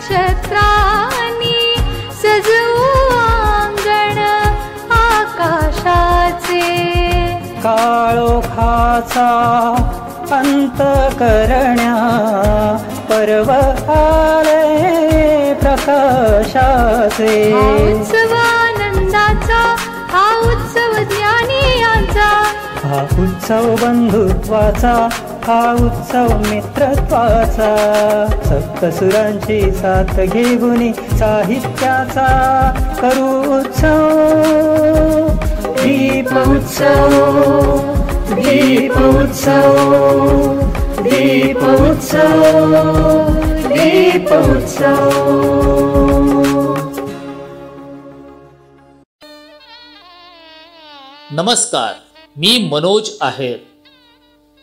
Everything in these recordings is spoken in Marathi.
नक्षत्रांनी सजवू अंगण आकाशाचे. काळोखाचा अंत करण्या पर्व आले प्रकाशाचे. हा उत्सव आनंदाचा, हा उत्सव ज्ञानी यांचा, हा उत्सव बंधुत्वाचा, हा उत्सव मित्रत्वाचा. सप्तसुरांची साथ घेऊन साहित्याचा करू उत्सव. दीप उत्सव, दीप उत्सव, दीप उत्सव, दीप उत्सव. नमस्कार, मी मनोज आहेर.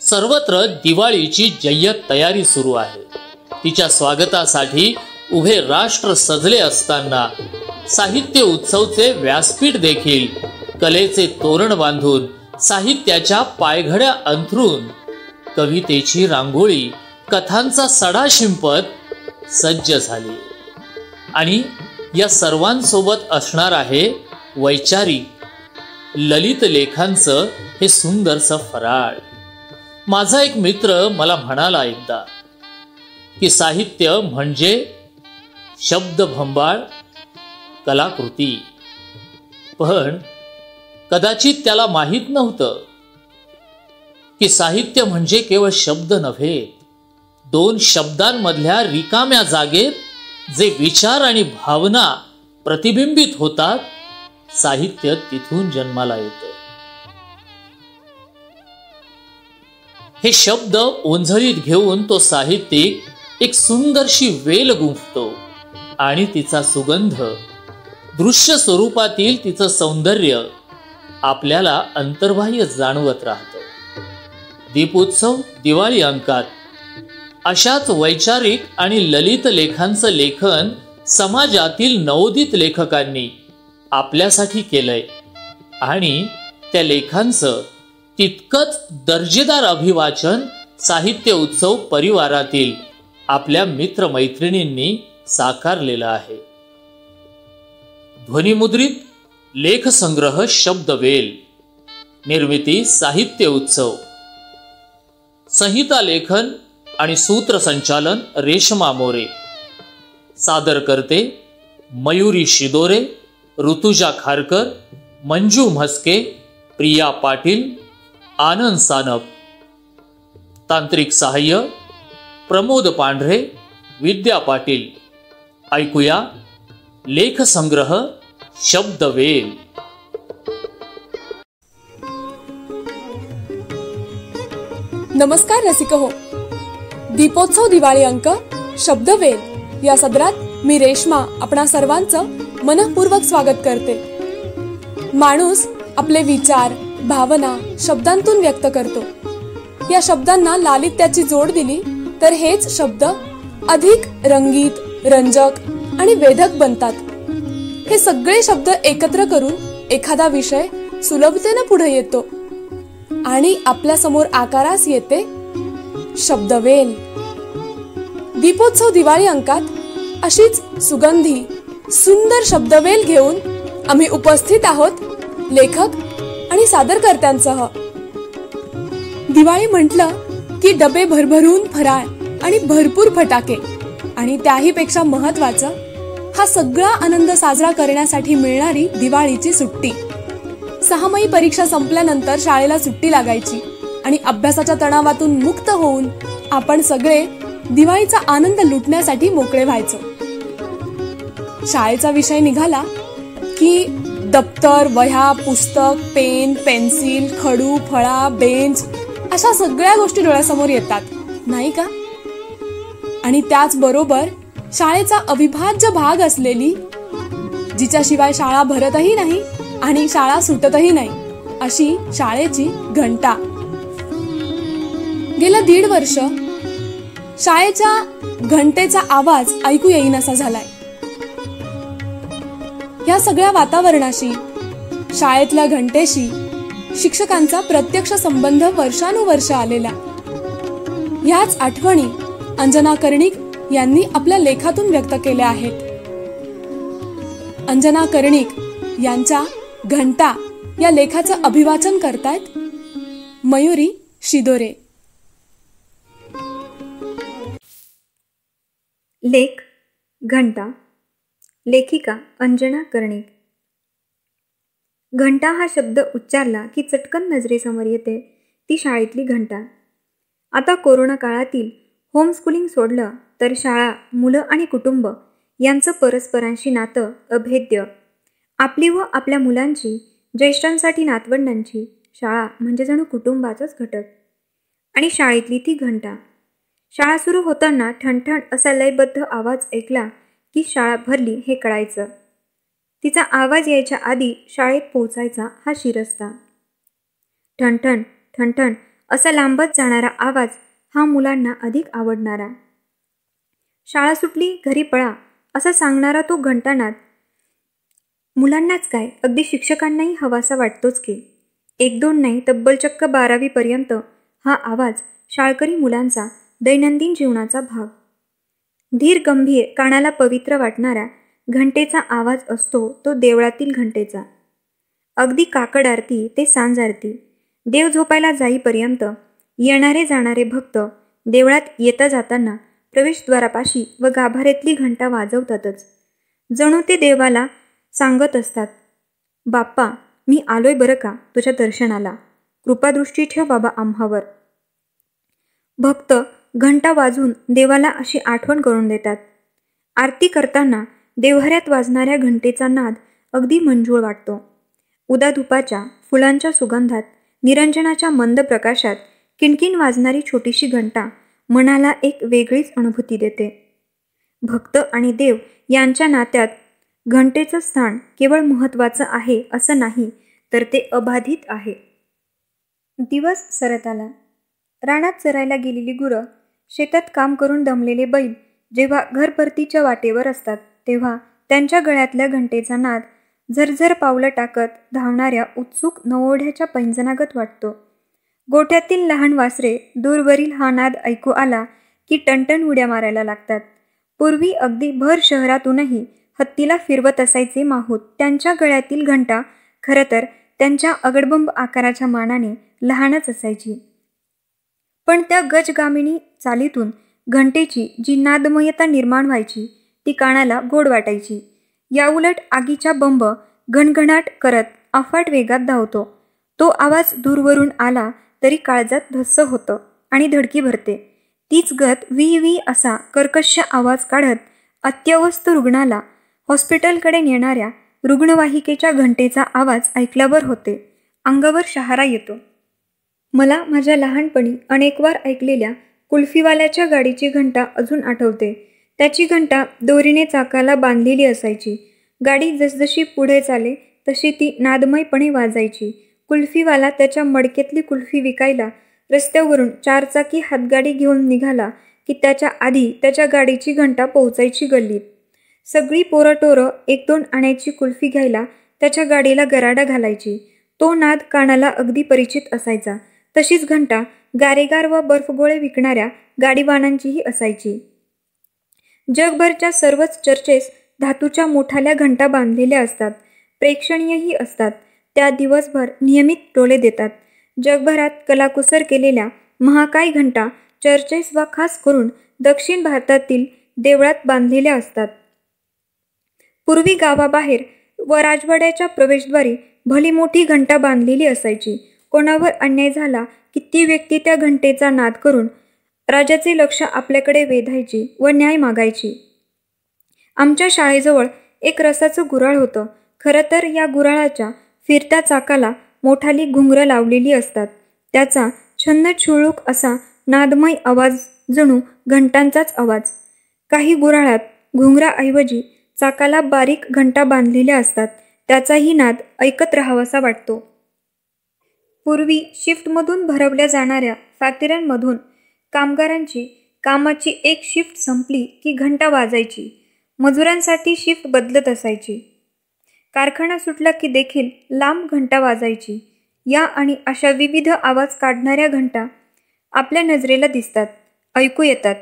सर्वत्र दिवाळीची जय्यत तयारी सुरू आहे. तिच्या स्वागतासाठी उभे राष्ट्र सजले असताना साहित्य उत्सवचे व्यासपीठ देखील कलेचे तोरण बांधून, साहित्याच्या पायघड्या अंथरून, कवितेची रांगोळी, कथांचा सडा शिंपत सज्ज झाली. आणि या सर्वांसोबत असणार आहे वैचारिक ललित लेखांचं हे सुंदरसं फराळ. माझा एक मित्र मला म्हणाला एकदा की साहित्य म्हणजे शब्दभंबाळ कलाकृती. पण कदाचित त्याला माहीत नव्हतं की साहित्य म्हणजे केवळ शब्द नव्हे, दोन शब्दांमधल्या रिकाम्या जागेत जे विचार आणि भावना प्रतिबिंबित होतात, साहित्य तिथून जन्माला येतं. हे शब्द ओंझळीत घेऊन तो साहित्यिक एक सुंदरशी वेल गुंफतो आणि तिचा सुगंध, दृश्य स्वरूपातील तिचं सौंदर्य आपल्याला अंतर्बाह्य जाणवत राहतं. दीपोत्सव दिवाळी अंकात अशाच वैचारिक आणि ललित लेखांचं लेखन समाजातील नवोदित लेखकांनी आपल्यासाठी केलंय आणि त्या लेखांचं तितकंच दर्जेदार अभिवाचन साहित्य उत्सव परिवारातील आपल्या मित्रमैत्रिणींनी साकारलेलं आहे. ध्वनिमुद्रित लेखसंग्रह शब्दवेल, निर्मिती साहित्य उत्सव, संहिता लेखन आणि सूत्रसंचालन रेशमा मोरे, सादर करते मयुरी शिदोरे, ऋतुजा खारकर, मंजू म्हस्के, प्रिया पाटील, आनंद सानप. तांत्रिक सहाय्य प्रमोद पांढरे, विद्या पाटील. ऐकूया लेखसंग्रह शब्दवेल. नमस्कार रसिक हो. दीपोत्सव दिवाळी अंक शब्दवेल या सदरात मी रेश्मा आपणा सर्वांचं मनःपूर्वक स्वागत करते. माणूस आपले विचार, भावना शब्दांतून व्यक्त करतो. या शब्दांना लालित्याची जोड दिली तर हेच शब्द अधिक रंगीत, रंजक आणि वेधक बनतात. हे सगळे शब्द एकत्र करून एखादा विषय सुलभतेने पुढे येतो आणि आपल्या समोर आकारास येते शब्दवेल. दीपोत्सव दिवाळी अंकात अशीच सुगंधी सुंदर शब्दवेल घेऊन आम्ही उपस्थित आहोत लेखक आणि सादरकर्त्यांसह. दिवाळी म्हटलं की डबे भरभरून फराळ आणि भरपूर फटाके आणि त्याही पेक्षा महत्वाचं हा सगळा आनंद साजरा करण्यासाठी मिळणारी दिवाळीची सुट्टी. 6माही परीक्षा संपल्यानंतर शाळेला सुट्टी लागायची आणि अभ्यासाच्या तणावातून मुक्त होऊन आपण सगळे दिवाळीचा आनंद लुटण्यासाठी मोकळे व्हायचो. शाळेचा विषय निघाला की दप्तर, वह्या, पुस्तक, पेन, पेन्सिल, खडू, फळा, बेंच अशा सगळ्या गोष्टी डोळ्यासमोर येतात, नाही का? आणि त्याचबरोबर शाळेचा अविभाज्य भाग असलेली, जिच्याशिवाय शाळा भरतही नाही आणि शाळा सुटतही नाही, अशी शाळेची घंटा. गेलं 1.5 वर्ष शाळेच्या घंटेचा आवाज ऐकू येईनासा झालाय. या सगळ्या वातावरणाशी, शाळेतल्या घंटेशी शिक्षकांचा प्रत्यक्ष संबंध वर्षानुवर्ष आलेला. ह्याच आठवणी अंजना कर्णिक यांनी आपल्या लेखातून व्यक्त केल्या आहेत. अंजना कर्णिक यांच्या घंटा या लेखाचं अभिवाचन करतायत मयुरी शिदोरे. लेख घंटा. लेखिका अंजना कर्णिक. घंटा हा शब्द उच्चारला की चटकन नजरेसमोर येते ती शाळेतली घंटा. आता कोरोना काळातील होमस्कूलिंग सोडलं तर शाळा, मुलं आणि कुटुंब यांचं परस्परांशी नातं अभेद्य. आपली व आपल्या मुलांची, ज्येष्ठांसाठी नातवंडांची शाळा म्हणजे जणू कुटुंबाचाच घटक. आणि शाळेतली ती घंटा. शाळा सुरू होताना ठणठण असा लयबद्ध आवाज ऐकला की शाळा भरली हे कळायचं. तिचा आवाज यायच्या आधी शाळेत पोहोचायचा हा शिरस्ता. ठणठण ठणठण असा लांबत जाणारा आवाज हा मुलांना अधिक आवडणारा. शाळा सुटली घरी पळा असा सांगणारा तो घंटानाद मुलांनाच काय अगदी शिक्षकांनाही हवासा वाटतोच की. 1-2 नाही तब्बल चक्क 12वीपर्यंत हा आवाज शाळकरी मुलांचा दैनंदिन जीवनाचा भाग. धीर गंभीर कानाला पवित्र वाटणारा घंटेचा आवाज असतो तो देवळातील घंटेचा. अगदी काकड आरती ते सांज आरती, देव झोपायला जाईपर्यंत येणारे जाणारे भक्त देवळात येता जाताना प्रवेशद्वारापाशी व गाभाऱ्यातली घंटा वाजवतातच. जणू ते देवाला सांगत असतात, बाप्पा मी आलोय बरं का तुझ्या दर्शनाला, कृपादृष्टी ठेव बाबा आम्हावर. भक्त घंटा वाजून देवाला अशी आठवण करून देतात. आरती करताना देवघरात वाजणाऱ्या घंटेचा नाद अगदी मंजूळ वाटतो. उदाधुपाच्या फुलांच्या सुगंधात, निरंजनाच्या मंद प्रकाशात किणकिण वाजणारी छोटीशी घंटा मनाला एक वेगळीच अनुभूती देते. भक्त आणि देव यांच्या नात्यात घंटेचं स्थान केवळ महत्त्वाचं आहे असं नाही, तर ते अबाधित आहे. दिवस सरत आला. रानात चरायला गेलेली गुरं, शेतात काम करून दमलेले बैल जेव्हा घर परतीच्या वाटेवर असतात तेव्हा त्यांच्या गळ्यातल्या घंटेचा नाद झरझर पावलं टाकत धावणाऱ्या उत्सुक नवोढ्याच्या पैंजनागत वाटतो. गोठ्यातील लहान वासरे दूरवरील हा नाद ऐकू आला की टणटण उड्या मारायला लागतात. पूर्वी अगदी भर शहरातूनही हत्तीला फिरवत असायचे माहूत त्यांच्या गळ्यातील घंटा खरं तर त्यांच्या अगडबंब आकाराच्या मानाने लहानच असायची. पण त्या गजगामिनी चालीतून घंटेची जी नादमयता निर्माण व्हायची ती कानाला गोड वाटायची. याउलट आगीच्या बंब घणघणाट करत अफाट वेगात धावतो. तो आवाज दूरवरून आला तरी काळजात धस्स होतं आणि धडकी भरते. तीच गत वी वी असा कर्कश आवाज काढत अत्यवस्थ रुग्णाला हॉस्पिटलकडे नेणाऱ्या रुग्णवाहिकेच्या घंटेचा आवाज ऐकल्यावर होते. अंगावर शहारा येतो. मला माझ्या लहानपणी अनेकवार ऐकलेल्या कुल्फीवाल्याच्या गाडीची घंटा अजून आठवते. त्याची घंटा दोरीने चाकाला बांधलेली असायची. गाडी जसजशी पुढे चाले तशी ती नादमयपणे वाजायची. कुल्फीवाला त्याच्या मडक्यातली कुल्फी विकायला रस्त्यावरून 4 चाकी हातगाडी घेऊन निघाला की त्याच्या आधी त्याच्या गाडीची घंटा पोहोचायची गल्लीत. सगळी पोरटोरं 1-2 आण्याची कुल्फी घ्यायला त्याच्या गाडीला गराडा घालायची. तो नाद कानाला अगदी परिचित असायचा. तशीच घंटा गारेगार व बर्फगोळे विकणाऱ्या गाडीवानांचीही असायची. जगभरच्या सर्वच चर्चेस धातूच्या मोठाल्या घंटा बांधलेल्या असतात. प्रेक्षणीयही असतात. त्या दिवसभर नियमित टोले देतात. जगभरात कलाकुसर केलेल्या महाकाय घंटा चर्चेस वा खास करून दक्षिण भारतातील देवळात बांधलेल्या असतात. पूर्वी गावाबाहेर व राजवाड्याच्या प्रवेशद्वारी भली मोठी घंटा बांधलेली असायची. कोणावर अन्याय झाला की ती व्यक्ती त्या घंटेचा नाद करून राजाचे लक्ष आपल्याकडे वेधायची व न्याय मागायची. आमच्या शाळेजवळ एक रसाचं गुऱ्हाळ होतं. खरं तर या गुऱ्हाळाच्या फिरत्या चाकाला मोठाली घुंगरं लावलेली असतात. त्याचा छन्न छुळूक असा नादमय आवाज जणू घंटांचाच आवाज. काही गुऱ्हाळात घुंगराऐवजी चाकाला बारीक घंटा बांधलेल्या असतात. त्याचाही नाद ऐकत राहावासा वाटतो. पूर्वी शिफ्टमधून भरवल्या जाणाऱ्या फॅक्टऱ्यांमधून कामगारांची कामाची एक शिफ्ट संपली की घंटा वाजायची. मजुरांसाठी शिफ्ट बदलत असायची. कारखाना सुटला की देखील लांब घंटा वाजायची. या आणि अशा विविध आवाज काढणाऱ्या घंटा आपल्या नजरेला दिसतात, ऐकू येतात.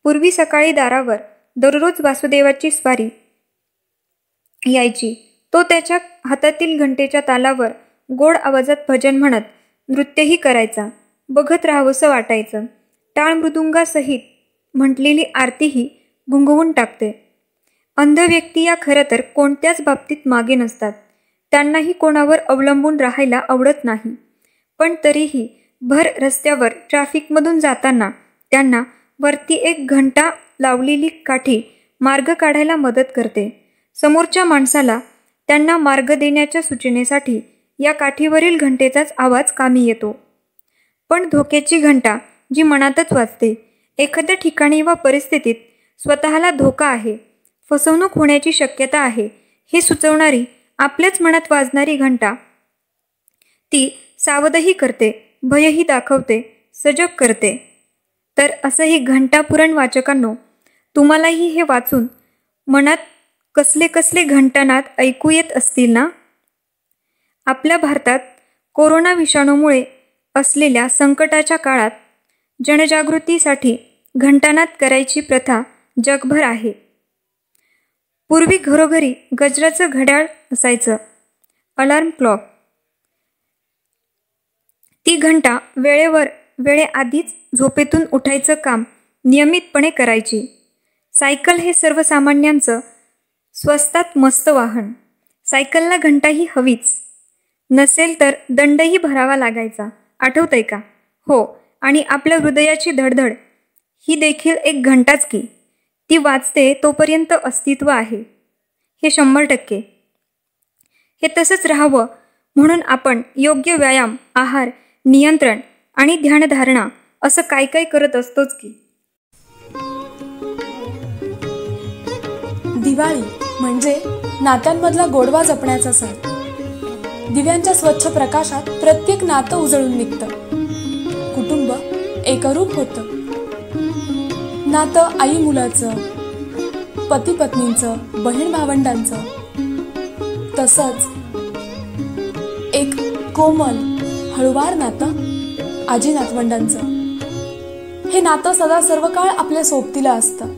पूर्वी सकाळी दारावर दररोज वासुदेवाची स्वारी यायची. तो त्याच्या हातातील घंटेच्या तालावर गोड आवाजात भजन म्हणत नृत्यही करायचा. बघत राहावंसं वाटायचं. टाळ मृदुंगासहित म्हटलेली आरतीही गुंगवून टाकते. अंध व्यक्ती या खरं तर कोणत्याच बाबतीत मागे नसतात. त्यांनाही कोणावर अवलंबून राहायला आवडत नाही. पण तरीही भर रस्त्यावर ट्रॅफिकमधून जाताना त्यांना वरती एक घंटा लावलेली काठी मार्ग काढायला मदत करते. समोरच्या माणसाला त्यांना मार्ग देण्याच्या सूचनेसाठी या काठीवरील घंटेचाच आवाज कामी येतो. पण धोक्याची घंटा जी मनातच वाजते, एखाद्या ठिकाणी वा परिस्थितीत स्वतःला धोका आहे, फसवणूक होण्याची शक्यता आहे हे सुचवणारी आपल्याच मनात वाजणारी घंटा, ती सावधही करते, भयही दाखवते, सजग करते. तर असंही घंटापुराण वाचकांनो, तुम्हालाही हे वाचून मनात कसले कसले घंटानाद ऐकू येत असतील ना? आपल्या भारतात कोरोना विषाणूमुळे असलेल्या संकटाच्या काळात जनजागृतीसाठी घंटानाद करायची प्रथा जगभर आहे. पूर्वी घरोघरी गजराचं घड्याळ असायचं, अलार्म क्लॉक. ती घंटा वेळेआधीच झोपेतून उठायचं काम नियमितपणे करायची. सायकल हे सर्वसामान्यांचं स्वस्तात मस्त वाहन. सायकलला घंटाही हवीच. नसेल तर दंडही भरावा लागायचा. आठवतंय का? हो. आणि आपल्या हृदयाची धडधड ही देखील एक घंटाच की. ती वाजते तोपर्यंत अस्तित्व आहे, हे 100%. हे तसंच राहावं म्हणून आपण योग्य व्यायाम, आहार, नियंत्रण आणि ध्यानधारणा असं काय काय करत असतोच की. दिवाळी म्हणजे नात्यांमधला गोडवा जपण्याचा सण. दिव्यांच्या स्वच्छ प्रकाशात प्रत्येक नातं उजळून निघतं. कुटुंब एकरूप होतं. नातं आई मुलाचं, पती पत्नींचं, बहीण भावंडांचं, तसंच एक कोमल हळुवार नातं आजी नातवंडांचं. हे नातं सदा सर्व काळ आपल्या सोबतीला असतं.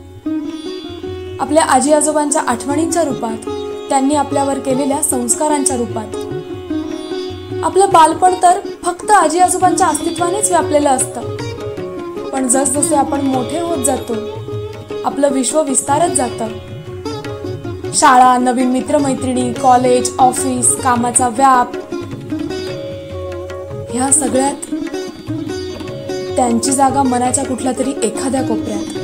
आपल्या आजी आजोबांच्या आठवणींच्या रूपात, त्यांनी आपल्यावर केलेल्या संस्कारांच्या रूपात. आपलं बालपण तर फक्त आजी आजोबांच्या अस्तित्वानेच व्यापलेलं असतं. पण जसजसे आपण मोठे होत जातो, आपलं विश्व विस्तारत जातं. शाळा, नवीन मित्रमैत्रिणी, कॉलेज, ऑफिस, कामाचा व्याप, ह्या सगळ्यात त्यांची जागा मनाच्या कुठल्या तरी एखाद्या कोपऱ्यात.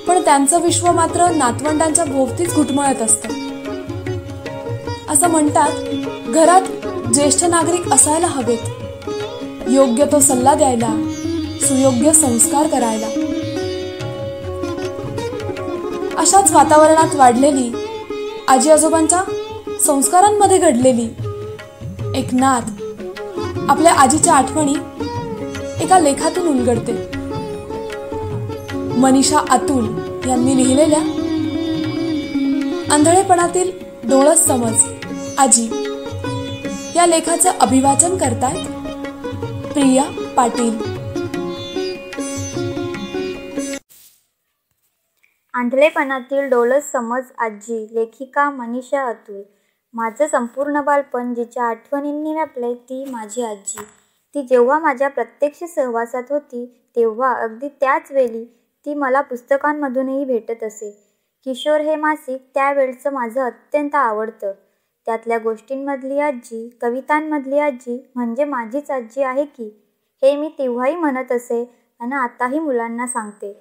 पण त्यांचं विश्व मात्र नातवंडांच्या भोवतीच घुटमळत असतं. असं म्हणतात, घरात ज्येष्ठ नागरिक असायला हवेत, योग्य तो सल्ला द्यायला, सुयोग्य संस्कार करायला. अशाच वातावरणात वाढलेली, आजी आजोबांच्या संस्कारांमध्ये घडलेली एक नात आपल्या आजीच्या आठवणी एका लेखातून उलगडते. मनीषा अतुल यांनी लिहिलेल्या आंधळेपणातील डोळस समज आजी या लेखाचं अभिवाचन करतायत प्रिया पाटील. आंधळेपणातील डोळस समज आजी, लेखिका मनीषा अतुल. माझं संपूर्ण बालपण जिच्या आठवणींनी व्यापले ती माझी आजी. ती जेव्हा माझ्या प्रत्यक्ष सहवासात होती तेव्हा अगदी त्याच वेळी ती मला पुस्तकांमधूनही भेटत असे. किशोर हे मासिक त्यावेळचं माझं अत्यंत आवडतं. त्यातल्या गोष्टींमधली आजी, कवितांमधली आजी म्हणजे माझीच आजी आहे की, हे मी तेव्हाही म्हणत असे आणि आताही मुलांना सांगते.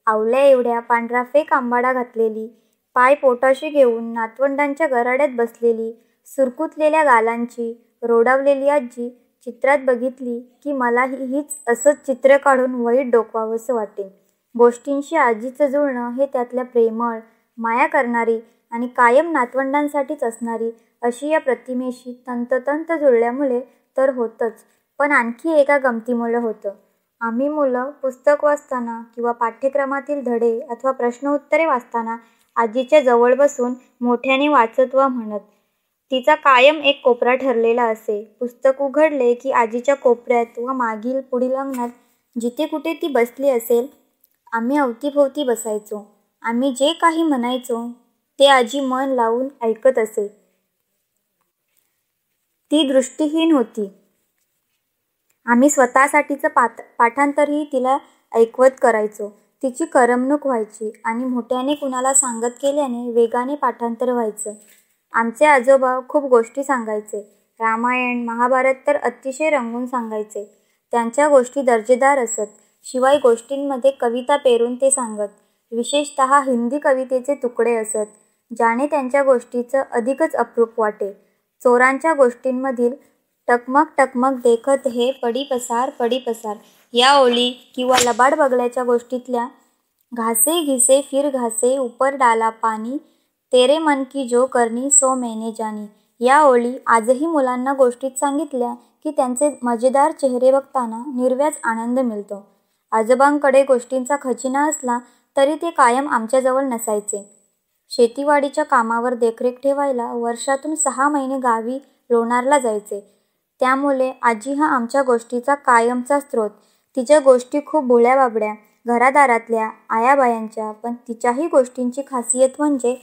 आवल्या एवढ्या पांढरा फेक आंबाडा घातलेली, पाय पोटाशी घेऊन नातवंडांच्या गराड्यात बसलेली, सुरकुतलेल्या गालांची रोडावलेली आजी चित्रात बघितली की मलाही हीच असंच चित्र काढून वहीत डोकवावंसं वाटेल. गोष्टींशी आजीचं जुळणं हे त्यातल्या प्रेमळ, माया करणारी आणि कायम नातवंडांसाठीच असणारी अशी या प्रतिमेशी तंतोतंत जुळल्यामुळे तर होतंच, पण आणखी एका गमतीमुळे होतं. आम्ही मुलं पुस्तक वाचताना किंवा पाठ्यक्रमातील धडे अथवा प्रश्न उत्तरे वाचताना आजीच्या जवळ बसून मोठ्याने वाचत व म्हणत. तिचा कायम एक कोपरा ठरलेला असे. पुस्तक उघडले की आजीच्या कोपऱ्यात व मागील पुढील अंगणात जिथे कुठे ती बसली असेल आम्ही अवतीभोवती बसायचो. आम्ही जे काही म्हणायचो ते आजी मन लावून ऐकत असे. ती दृष्टीहीन होती. आम्ही स्वतःसाठीचं पाठांतरही तिला ऐकवत करायचो. तिची करमणूक व्हायची आणि मोठ्याने कुणाला सांगत केल्याने वेगाने पाठांतर व्हायचं. आमचे आजोबा खूप गोष्टी सांगायचे. रामायण महाभारत तर अतिशय रंगून सांगायचे. त्यांच्या गोष्टी दर्जेदार असत. शिवाय गोष्टींमध्ये कविता पेरून ते सांगत. विशेषतः हिंदी कवितेचे तुकडे असत, ज्याने त्यांच्या गोष्टीचं अधिकच अप्रूप वाटे. चोरांच्या गोष्टींमधील टकमक टकमक देखत हे पडी पसार या ओळी किंवा लबाड बगल्याच्या गोष्टीतल्या घासे घिसे फिर घासे ऊपर डाला पाणी तेरे मन की जो करनी सो मैंने जानी या ओळी आजही मुलांना गोष्टीत सांगितल्या की त्यांचे मजेदार चेहरे बघताना निर्व्याज आनंद मिळतो. आजोबांकडे गोष्टींचा खजिना असला तरी ते कायम आमच्याजवळ नसायचे. शेतीवाडीच्या कामावर देखरेख ठेवायला वर्षातून 6 महिने गावी लोणारला जायचे. त्यामुळे आजी हा आमच्या गोष्टीचा कायमचा स्रोत. तिच्या गोष्टी खूप भोळ्या बाबड्या, घरादारातल्या आयाबायांच्या, पण तिच्याही गोष्टींची खासियत म्हणजे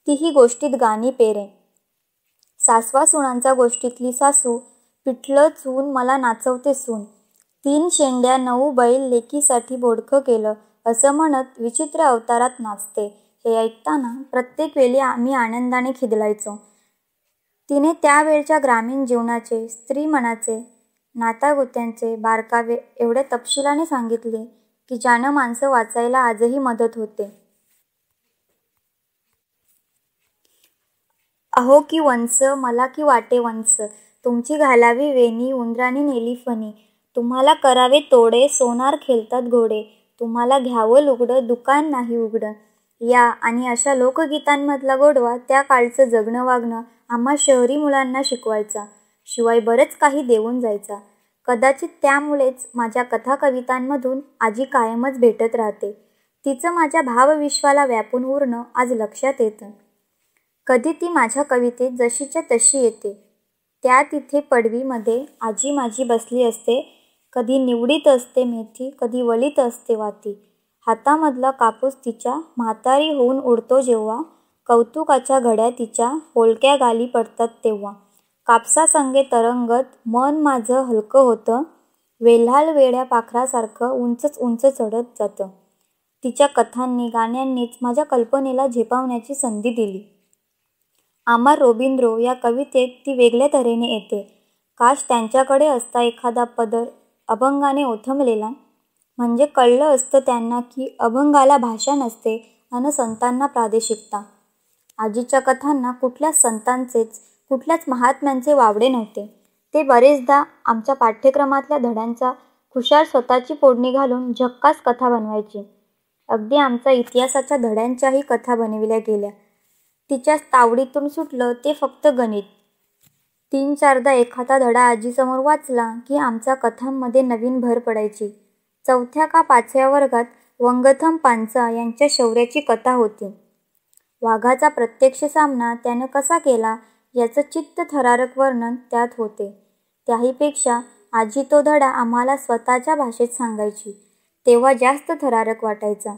तीही गोष्टीत गाणी पेरे. सासवा सुणांचा गोष्टीतली सासू, पिठलं चून मला नाचवते सून, 3 शेंड्या 9 बैल लेकीसाठी बोडखं केलं असं म्हणत विचित्र अवतारात नाचते. हे ऐकताना प्रत्येक वेळी आम्ही आनंदाने खिदळायचो. तिने त्यावेळच्या ग्रामीण जीवनाचे, स्त्री मनाचे, नातागोत्यांचे बारकावे एवढे तपशिलाने सांगितले की ज्यानं माणसं वाचायला आजही मदत होते. अहो की वंस मला की वाटे वंस, तुमची घालावी वेणी उंदराने नेली फणी, तुम्हाला करावे तोडे सोनार खेळतात घोडे, तुम्हाला घ्यावं लुगडं दुकान नाही उघडं. या आणि अशा लोकगीतांमधला गोडवा त्या काळचं जगणं वागणं आम्हा शहरी मुलांना शिकवायचा. शिवाय बरंच काही देऊन जायचा. कदाचित त्यामुळेच माझ्या कथा कवितांमधून आजी कायमच भेटत राहते. तिचं माझ्या भावविश्वाला व्यापून उरणं आज लक्षात येतं. कधी ती माझ्या कवितेत जशीच्या तशी येते. त्या तिथे पडवीमध्ये आजी माझी बसली असते. कधी निवडीत असते मेथी, कधी वलीत असते वाती. हातामधला कापूस तिच्या म्हातारी होऊन उडतो जेव्हा, कौतुकाच्या घड्या तिच्या होलक्या गाली पडतात तेव्हा. कापसासंगे तरंगत मन माझं हलकं होतं, वेल्हाल वेड्या पाखरासारखं उंचच उंच चढत जातं. तिच्या कथांनी गाण्यांनीच माझ्या कल्पनेला झेपावण्याची संधी दिली. आमार रोबिंद्रो या कवितेत ती वेगळ्या तऱ्हेने येते. काश त्यांच्याकडे असता एखादा पदर अभंगाने ओथंबलेला, म्हणजे कळलं असतं त्यांना की अभंगाला भाषा नसते अन संतांना प्रादेशिकता. आजीच्या कथांना कुठल्याच संतांचेच, कुठल्याच महात्म्यांचे वावडे नव्हते. ते बरेचदा आमच्या पाठ्यक्रमातल्या धड्यांचा खुशाल स्वतःची फोडणी घालून झक्कास कथा बनवायची. अगदी आमच्या इतिहासाच्या धड्यांच्याही कथा बनविल्या गेल्या. तिच्या तावडीतून सुटलं ते फक्त गणित. 3-4दा एखादा धडा आजीसमोर वाचला की आमच्या कथांमध्ये नवीन भर पडायची. 4थ्या का 5व्या वर्गात वंगथम पांचा यांच्या शौर्याची कथा होती. वाघाचा प्रत्यक्ष सामना त्यानं कसा केला याचं चित्तथरारक वर्णन त्यात होते. त्याहीपेक्षा आजी तो धडा आम्हाला स्वतःच्या भाषेत सांगायची, तेव्हा जास्त थरारक वाटायचा.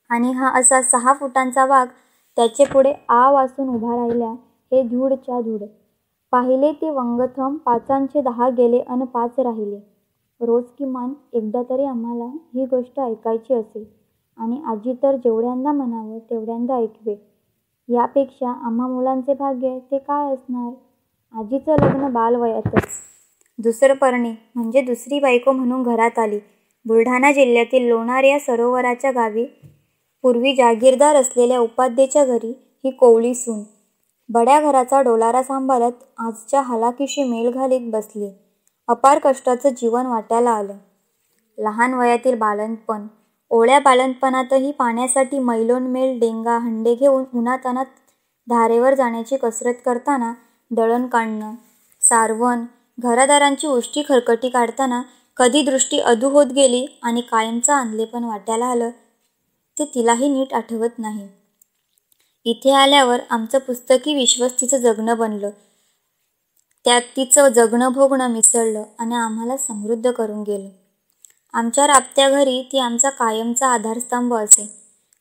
आणि हा असा 6 फुटांचा वाघ त्याचे पुढे आ वासून उभा राहिला, हे धूडच्या धूड. पाहिले ते वंगथम 5चे 10 गेले अन 5 राहिले. रोज किमान एकदा तरी आम्हाला ही गोष्ट ऐकायची असेल आणि आजी तर जेवढ्यांदा म्हणावं तेवढ्यांदा ऐकवे. यापेक्षा आम्हा मुलांचे भाग्य ते काय असणार. आजीचं लग्न बालवयातच. दुसरपर्णी म्हणजे दुसरी बायको म्हणून घरात आली. बुलढाणा जिल्ह्यातील लोणार या सरोवराच्या गावी पूर्वी जागीरदार असलेल्या उपाध्येच्या घरी ही कोवळी सून बड्या घराचा डोलारा सांभाळत आजच्या हालाकीशी मेल घालीत बसली. अपार कष्टाचं जीवन वाट्याला आलं. लहान वयातील बालंतपण, ओळ्या बालंतपणातही पाण्यासाठी मैलोनमेल डेंगा हंडे घेऊन उन्हातानात धारेवर जाण्याची कसरत करताना दळण काढणं, सारवण, घरादारांची उष्टी खरकटी काढताना कधी दृष्टी अधू होत गेली आणि कायमचं आणलेपण वाट्याला आलं ते तिलाही नीट आठवत नाही. इथे आल्यावर आमचं पुस्तकी विश्वच तिचं जगणं बनलं. त्यात तिचं जगणं भोगणं मिसळलं आणि आम्हाला समृद्ध करून गेलं. आमच्या राबत्या घरी ती आमचा कायमचा आधारस्तंभ असे.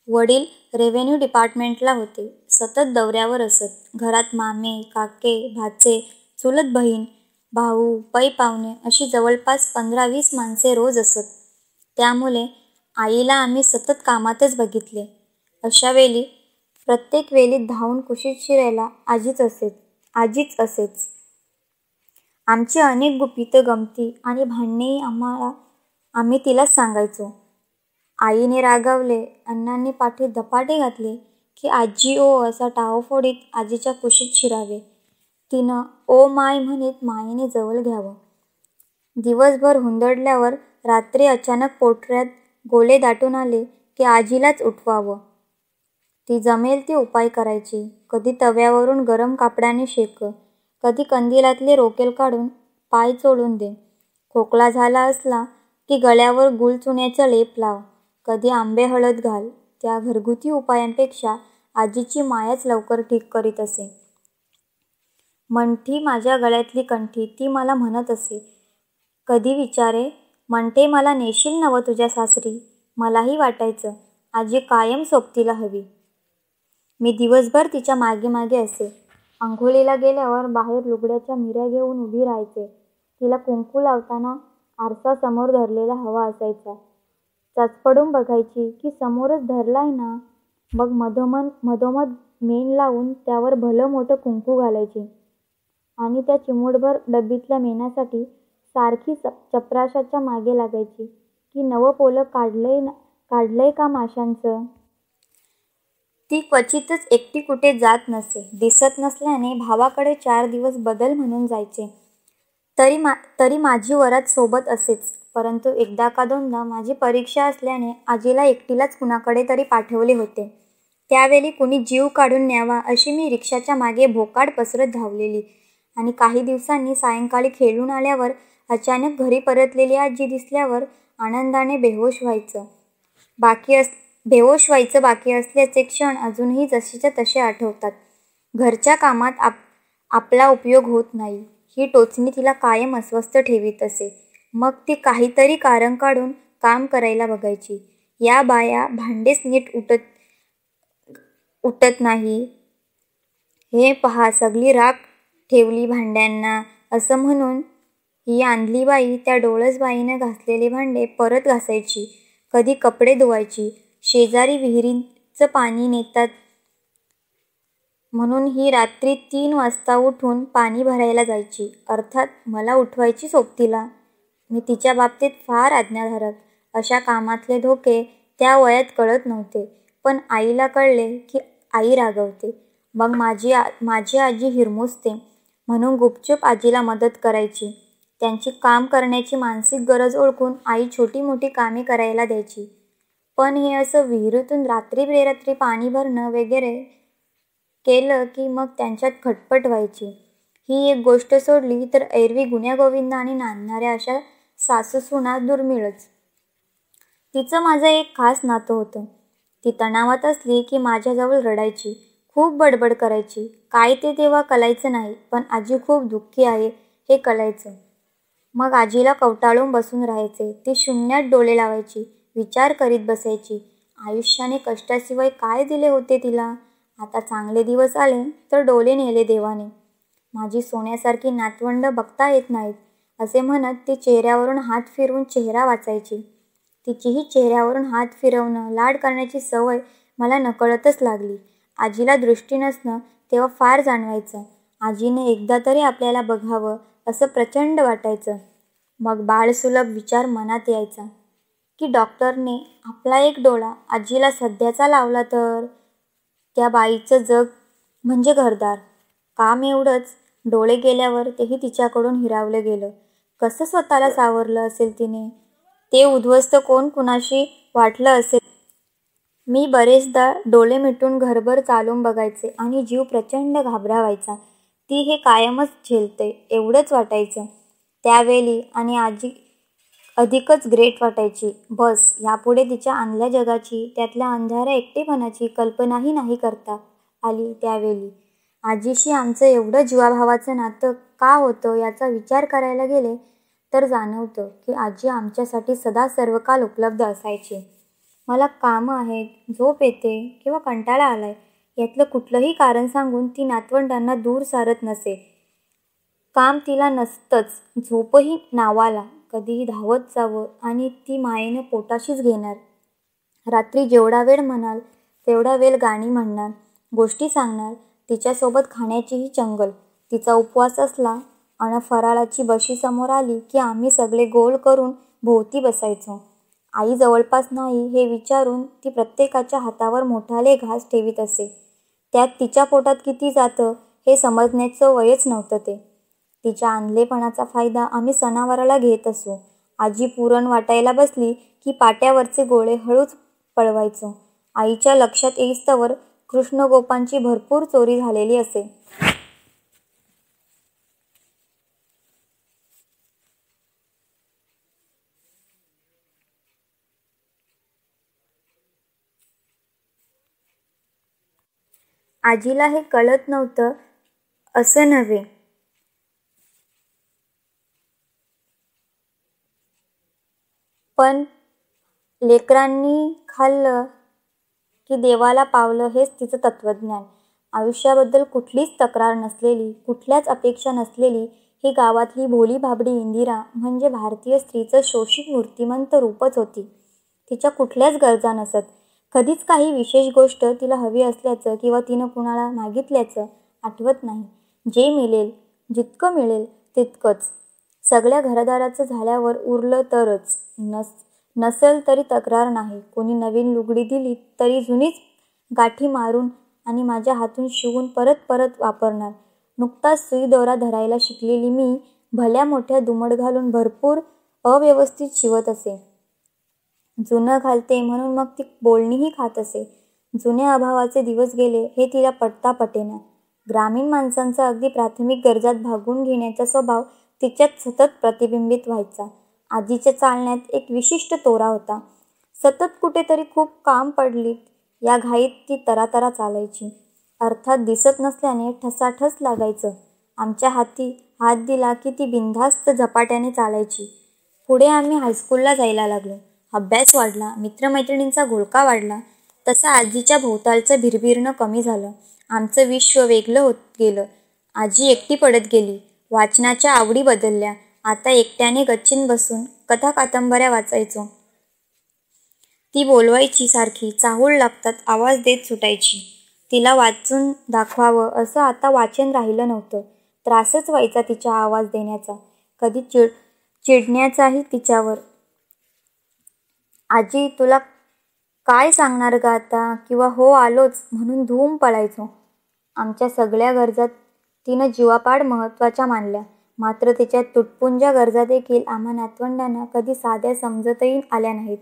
वडील रेव्हेन्यू डिपार्टमेंटला होते. सतत दौऱ्यावर असत. घरात मामे, काके, भाचे, चुलत बहीण, भाऊ, पै पाहुणे अशी जवळपास 15-20 माणसे रोज असत. त्यामुळे आईला आम्ही सतत कामातच बघितले. अशा वेळी प्रत्येक वेळीत धावून कुशीत शिरायला आजीच असेच. आमची अनेक गुपितं, गमती आणि भांडणेही आम्ही तिलाच सांगायचो. आईने रागावले, अण्णांनी पाठीत धपाटे घातले की आजी ओ असा टाहो फोडीत आजीच्या कुशीत शिरावे. तिनं ओ माय म्हणीत मायेने जवळ घ्यावं. दिवसभर हुंदडल्यावर रात्री अचानक पोटऱ्यात गोळे दाटून आले की आजीलाच उठवावं. ती जमेल ती उपाय करायची. कधी तव्यावरून गरम कापडाने शेक, कधी कंदिलातले रोकेल काढून पाय चोळून दे. खोकला झाला असला की गळ्यावर गुळचुन्याचा लेप लाव, कधी आंबे हळद घाल. त्या घरगुती उपायांपेक्षा आजीची मायाच लवकर ठीक करीत असे. मंठी माझ्या गळ्यातली कंठी, ती मला म्हणत असे. कधी विचारे, म्हणते मला नेशील नवं तुझ्या सासरी. मलाही वाटायचं आजी कायम सोबतीला हवी. मी दिवसभर तिच्या मागे मागे असे. अंघोळीला गेल्यावर बाहेर लुगड्याच्या मिऱ्या घेऊन उभी राहायचे. तिला कुंकू लावताना आरसा समोर धरलेला हवा असायचा. चचपडून बघायची की समोरच धरलाय ना. मग मधोमध मेण लावून त्यावर भलं मोठं कुंकू घालायची आणि त्या चिमूटभर डब्बीतल्या मेणासाठी सारखी चपराशाच्या मागे लागायची की नवं पोलं काढलंय का माशांचं. ती क्वचितच एकटी कुठे जात नसे. दिसत नसल्याने भावाकडे 4 दिवस बदल म्हणून जायचे. तरी माझी वरात सोबत असेच. परंतु एकदा का दोनदा माझी परीक्षा असल्याने आजीला एकटीलाच कुणाकडे तरी पाठवले होते. त्यावेळी कुणी जीव काढून न्यावा अशी मी रिक्षाच्या मागे भोकाड पसरत धावलेली आणि काही दिवसांनी सायंकाळी खेळून आल्यावर अचानक घरी परतलेली आजी दिसल्यावर आनंदाने बेहोश व्हायचं बाकी असल्याचे क्षण अजूनही जसेच्या तसे आठवतात. घरच्या कामात आपला उपयोग होत नाही ही टोचणी तिला कायम अस्वस्थ ठेवीत असे. मग ती काहीतरी कारण काढून काम करायला बघायची. या बाया भांडेच नीट उठत नाही, हे पहा सगळी राख ठेवली भांड्यांना असं म्हणून ही आणली बाई त्या डोळसबाईनं घासलेले भांडे परत घासायची. कधी कपडे धुवायची. शेजारी विहिरीचं पाणी नेतात म्हणून ही रात्री 3 वाजता उठून पाणी भरायला जायची. अर्थात मला उठवायची सोबतीला. मी तिच्या बाबतीत फार आज्ञाधारक. अशा कामातले धोके त्या वयात कळत नव्हते. पण आईला कळले की आई रागवते. मग माझी आजी हिरमुसते म्हणून गुपचूप आजीला मदत करायची. त्यांची काम करण्याची मानसिक गरज ओळखून आई छोटी मोठी कामे करायला द्यायची. पण हे असं विहिरीतून रात्री बेरात्री पाणी भरणं वगैरे केलं की मग त्यांच्यात खटपट व्हायची. ही एक गोष्ट सोडली तर एरवी गुण्यागोविंदाने नांदणाऱ्या अशा सासूसुना दुर्मिळच. तिचं माझं एक खास नातं होतं. ती तणावात असली की माझ्याजवळ रडायची, खूप बडबड करायची. काय ते तेव्हा कळायचं नाही, पण आजी खूप दुःखी आहे हे कळायचं. मग आजीला कवटाळून बसून राहायचे. ती शून्यात डोळे लावायची, विचार करीत बसायची. आयुष्याने कष्टाशिवाय काय दिले होते तिला. आता चांगले दिवस आले तर डोले नेले देवाने. माझी सोन्यासारखी नातवंड बघता येत नाहीत असे म्हणत ती चेहऱ्यावरून हात फिरवून चेहरा वाचायची. तिचीही चेहऱ्यावरून हात फिरवणं, लाड करण्याची सवय मला नकळतच लागली. आजीला दृष्टी नसणं तेव्हा फार जाणवायचं. आजीने एकदा तरी आपल्याला बघावं असं प्रचंड वाटायचं. मग बाळसुलभ विचार मनात यायचा की डॉक्टरने आपला एक डोळा आजीला सध्याचा लावला तर. त्या बाईचं जग म्हणजे घरदार. काम एवढंच, डोळे गेल्यावर तेही तिच्याकडून हिरावलं गेलं. कसं स्वतःला सावरलं असेल तिने. ते उद्ध्वस्त कोण कुणाशी वाटलं असेल. मी बरेचदा डोळे मिटून घरभर चालून बघायचे आणि जीव प्रचंड घाबरावायचा. ती हे कायमच झेलते एवढंच वाटायचं त्यावेळी. आणि आजी अधिकच ग्रेट वाटायची. बस यापुढे तिच्या आणल्या जगाची, त्यातल्या अंधाऱ्या एकटेपणाची कल्पनाही नाही करता आली त्यावेळी. आजीशी आमचं एवढं जीवाभावाचं नातं का होतं याचा विचार करायला गेले तर जाणवतं की आजी आमच्यासाठी सदा सर्व काल उपलब्ध असायची. मला कामं आहेत, झोप येते किंवा कंटाळा आलाय यातलं कुठलंही कारण सांगून ती नातवंडांना दूर सारत नसे. काम तिला नसतंच, झोपही नावाला. कधीही धावत जावं आणि ती मायेनं पोटाशीच घेणार. रात्री जेवढा वेळ म्हणाल तेवढा वेळ गाणी म्हणणार, गोष्टी सांगणार, तिच्यासोबत खाण्याचीही चंगल. तिचा उपवास असला आणि फराळाची बशी समोर आली की आम्ही सगळे गोल करून भोवती बसायचो. आई जवळपास नाही हे विचारून ती प्रत्येकाच्या हातावर मोठाले घास ठेवीत असे. त्यात तिच्या पोटात किती जातं हे समजण्याचं वयच नव्हतं ते. तिच्या आणलेपणाचा फायदा आम्ही सणावाराला घेत असू. आजी पुरण वाटायला बसली की पाट्यावरचे गोळे हळूच पळवायचो. आईच्या लक्षात येईस्तवर कृष्णगोपांची भरपूर चोरी झालेली असे. आजीला हे कळत नव्हतं असं नव्हे, पण लेकरांनी खाल्लं की देवाला पावलं हेच तिचं तत्त्वज्ञान. आयुष्याबद्दल कुठलीच तक्रार नसलेली, कुठल्याच अपेक्षा नसलेली ही गावातली भोली भाबडी इंदिरा म्हणजे भारतीय स्त्रीचं शोषित मूर्तिमंत रूपच होती. तिच्या कुठल्याच गरजा नसत. कधीच काही विशेष गोष्ट तिला हवी असल्याचं किंवा तिनं कुणाला मागितल्याचं आठवत नाही. जे मिळेल, जितकं मिळेल तितकंच. सगळ्या घरदाराचं झाल्यावर उरलं तरच. नसेल तरी तक्रार नाही. कोणी नवीन लुगडी दिली तरी जुनीच गाठी मारून आणि माझ्या हातून शिवून परत परत वापरणार. नुकताच सुई दोरा धरायला शिकलेली मी भल्या मोठ्या दुमड घालून भरपूर अव्यवस्थित शिवत असे. जुनं घालते म्हणून मग ती बोलणीही खात असे. जुन्या अभावाचे दिवस गेले हे तिला पटता पटेना. ग्रामीण माणसांचा अगदी प्राथमिक गरजात भागून घेण्याचा स्वभाव तिच्यात सतत प्रतिबिंबित व्हायचा. आजीच्या चालण्यात एक विशिष्ट तोरा होता. सतत कुठेतरी खूप काम पडलीत या घाईत ती तरातरा चालायची. अर्थात दिसत नसल्याने ठसाठस लागायचं. आमच्या हाती हात दिला की ती बिनधास्त झपाट्याने चालायची. पुढे आम्ही हायस्कूलला जायला लागलो. अभ्यास वाढला, मित्रमैत्रिणींचा घोळका वाढला. तसं आजीच्या भोवतालचं भिरभिरणं कमी झालं. आमचं विश्व वेगळं होत गेलं. आजी एकटी पडत गेली. वाचनाच्या आवडी बदलल्या. आता एकट्याने गच्चीन बसून कथा कादंबऱ्या वाचायचो. ती बोलवायची सारखी, चाहूल लागतात आवाज देत सुटायची. तिला वाचून दाखवावं असं आता वाचन राहिलं नव्हतं. त्रासच व्हायचा तिच्या आवाज देण्याचा, कधी चिडण्याचाही तिच्यावर. आजी तुला काय सांगणार ग आता, किंवा हो आलोच म्हणून धूम पळायचो. आमच्या सगळ्या गरजा तिनं जीवापाड महत्त्वाच्या मानल्या. मात्र तिच्या तुटपुंज्या गरजा देखील आम्हा नातवंडांना कधी साध्या समजतही आल्या नाहीत.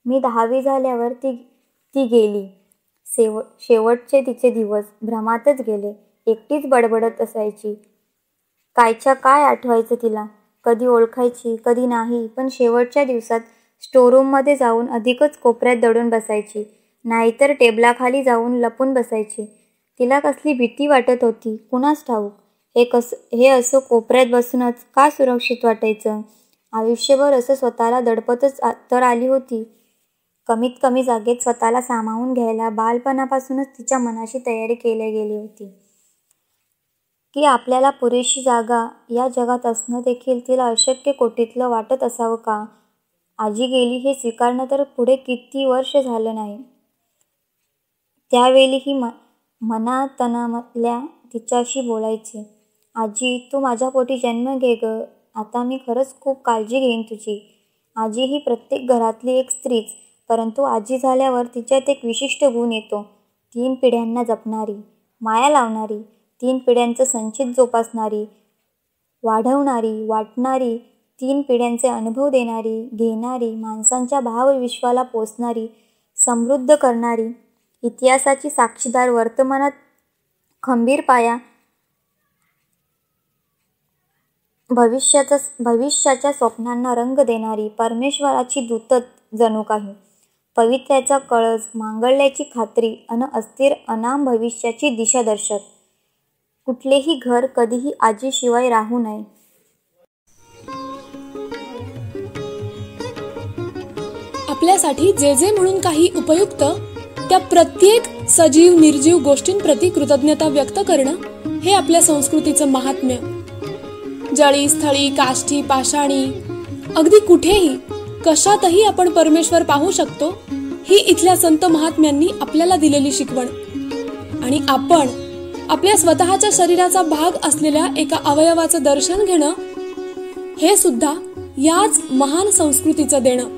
मी 10वी झाल्यावर ती गेली. शेवटचे तिचे दिवस भ्रमातच गेले. एकटीच बडबडत असायची. कायच्या काय आठवायचं तिला. कधी ओळखायची, कधी नाही. पण शेवटच्या दिवसात स्टोरूममध्ये जाऊन अधिकच कोपऱ्यात दडून बसायची, नाहीतर टेबलाखाली जाऊन लपून बसायची. तिला कसली भीती वाटत होती कुणास ठाऊक. हे असं कोपऱ्यात बसूनच का सुरक्षित वाटायचं. आयुष्यभर असं स्वतःला दडपतच तर आली होती. कमीत कमी जागेत स्वतःला सामावून घ्यायला बालपणापासूनच तिच्या मनाशी तयारी केली गेली होती की आपल्याला पुरेशी जागा या जगात असणं देखील तिला अशक्य कोटीतलं वाटत असावं का. आजी गेली हे स्वीकारणं तर पुढे किती वर्ष झालं नाही. त्यावेळीही मनातनातल्या तिच्याशी बोलायचे. आजी तू माझ्या पोटी जन्म घे ग. आता मी खरंच खूप काळजी घेईन तुझी. आजी ही प्रत्येक घरातली एक स्त्रीच, परंतु आजी झाल्यावर तिच्यात एक विशिष्ट गुण येतो. 3 पिढ्यांना जपणारी, माया लावणारी, 3 पिढ्यांचं संचित जोपासणारी, वाढवणारी, वाटणारी, 3 पिढ्यांचे अनुभव देणारी, घेणारी, माणसांच्या भावविश्वाला पोचणारी, समृद्ध करणारी, इतिहासाची साक्षीदार, वर्तमानात खंबीर पाया, भविष्याच्या स्वप्नांना रंग देणारी, परमेश्वराची दूतच जणू काही, पवित्र्याचा कळस, मांगल्याची खात्री अन अस्थिर अनाम भविष्याची दिशादर्शक. कुठलेही घर कधीही आजीशिवाय राहू नये. आपल्यासाठी जे जे म्हणून काही उपयुक्त त्या प्रत्येक सजीव निर्जीव गोष्टींप्रती कृतज्ञता व्यक्त करणं हे आपल्या संस्कृतीचं महात्म्य. जळी स्थळी काष्ठी पाषाणी अगदी कुठेही कशातही आपण परमेश्वर पाहू शकतो ही इथल्या संत महात्म्यांनी आपल्याला दिलेली शिकवण. आणि आपण आपल्या स्वतःच्या शरीराचा भाग असलेल्या एका अवयवाचं दर्शन घेणं हे सुद्धा याच महान संस्कृतीचं देणं.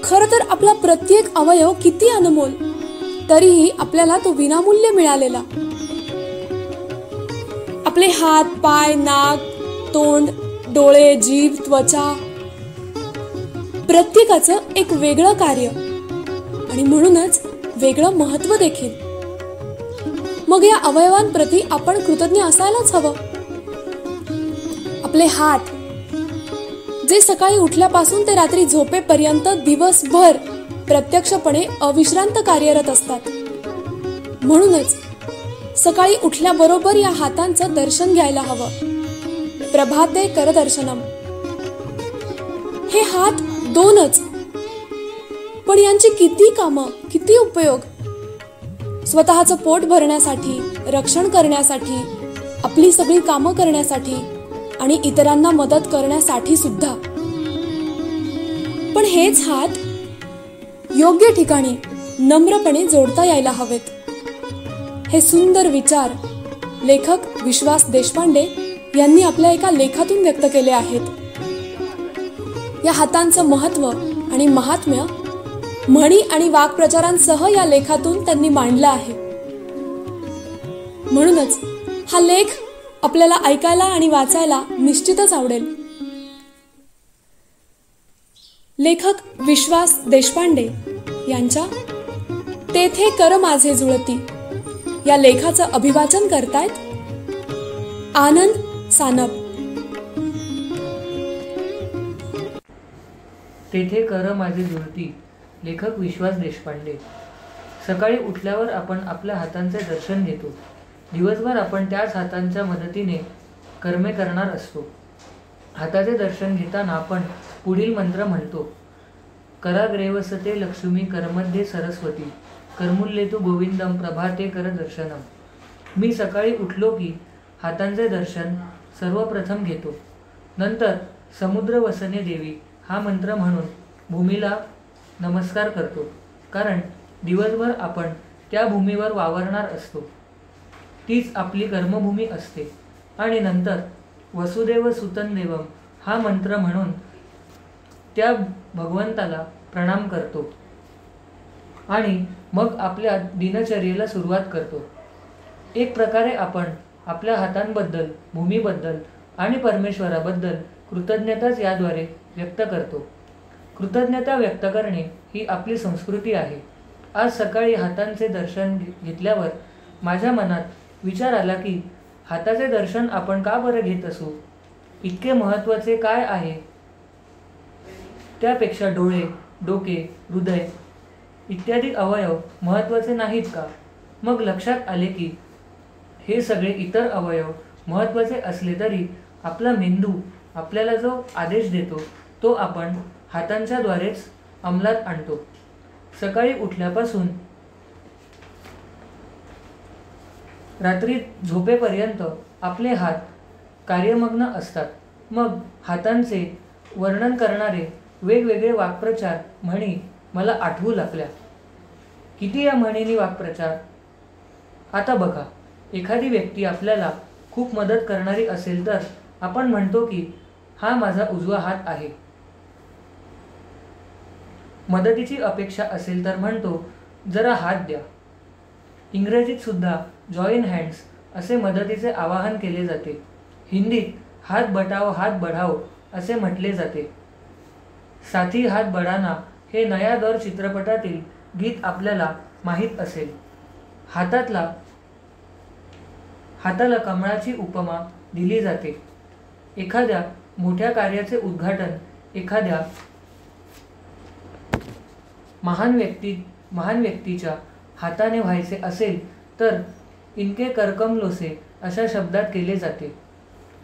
खरं तर आपला प्रत्येक अवयव किती अनमोल, तरीही आपल्याला तो विनामूल्य मिळालेला. आपले हात पाय नाक तोंड डोळे जीभ त्वचा प्रत्येकाचं एक वेगळं कार्य आणि म्हणूनच वेगळं महत्व देखील. मग या अवयवांप्रती आपण कृतज्ञ असायलाच हवं. आपले हात जे सकाळी उठल्यापासून ते रात्री झोपेपर्यंत दिवसभर प्रत्यक्षपणे अविश्रांत कार्यरत असतात. म्हणूनच सकाळी उठल्याबरोबर या हातांचं दर्शन घ्यायला हवं. प्रभाते करदर्शनम. हे हात दोनच पण यांची किती कामं किती उपयोग. स्वतःचं पोट भरण्यासाठी रक्षण करण्यासाठी आपली सगळी कामं करण्यासाठी आणि इतरांना मदत करण्यासाठी सुद्धा. पण हेच हात योग्य ठिकाणी नम्रपणे जोडता यायला हवेत. हे सुंदर विचार लेखक विश्वास देशपांडे यांनी आपल्या एका लेखातून व्यक्त केले आहेत. या हातांचं महत्व आणि महात्म्य म्हणी आणि वाक्प्रचारांसह या लेखातून त्यांनी मांडलं आहे. म्हणूनच हा लेख आपल्याला ऐकायला आणि वाचायला निश्चितच आवडेल. लेखक विश्वास देशपांडे यांच्या तेथे कर माझे जुळती या लेखाचं अभिवाचन करतायत आनंद सानप. तेथे कर माझे जुळती. लेखक विश्वास देशपांडे. सकाळी उठल्यावर आपण आपल्या हातांचे दर्शन घेतो. दिवसभर आपण त्याच हातांच्या मदतीने कर्मे करणार असतो. हाताचे दर्शन घेताना आपण पुढील मंत्र म्हणतो. कराग्रेवसते लक्ष्मी करमध्ये सरस्वती करमुल्येतु गोविंदम प्रभाते कर दर्शनम. मी सकाळी उठलो की हातांचे दर्शन सर्वप्रथम घेतो. नंतर समुद्र वसने देवी हा मंत्र म्हणून भूमीला नमस्कार करतो. कारण दिवसभर आपण त्या भूमीवर वावरणार असतो. तीच आपली कर्मभूमी असते. आणि नंतर वसुदेव सुतन देवम हा मंत्र म्हणून त्या भगवंताला प्रणाम करतो आणि मग आपल्या दिनचर्येला सुरुवात करतो. एक प्रकारे आपण आपल्या हातांबद्दल भूमीबद्दल आणि परमेश्वराबद्दल कृतज्ञताच याद्वारे व्यक्त करतो. कृतज्ञता व्यक्त करणे ही आपली संस्कृती आहे. आज सकाळी हातांचे दर्शन घेतल्यावर माझ्या मनात विचार आला की हाताचे दर्शन आपण का बरं घेत असू. इतके महत्त्वाचे काय आहे. त्यापेक्षा डोळे डोके हृदय इत्यादी अवयव महत्त्वाचे नाहीत का. मग लक्षात आले की हे सगळे इतर अवयव महत्त्वाचे असले तरी आपला मेंदू आपल्याला जो आदेश देतो तो आपण हातांच्या द्वारेच अंमलात आणतो. सकाळी उठल्यापासून रात्री झोपेपर्यंत आपले हात कार्यमग्न असतात. मग हातांचे वर्णन करणारे वेगवेगळे वाक्प्रचार म्हणी मला आठवू लागल्या. किती या म्हणींनी वाक्प्रचार. आता बघा, एखादी व्यक्ती आपल्याला खूप मदत करणारी असेल तर आपण म्हणतो की हा माझा उजवा हात आहे. मदतीची अपेक्षा असेल तर म्हणतो जरा हात द्या. इंग्रजीत सुद्धा जॉईन हँड्स असे मदतीचे आवाहन केले जाते. हिंदीत हात बटाओ हात बढाओ असे म्हटले जाते. साथी हात बढाना हे नया दौर चित्रपटातील गीत आपल्याला माहीत असेल. हाताला कमळाची उपमा दिली जाते. एखाद्या मोठ्या कार्याचे उद्घाटन एखाद्या महान व्यक्तीच्या हाताने व्हायचे असेल तर इनके करकमलोसे अशा शब्दात केले जाते.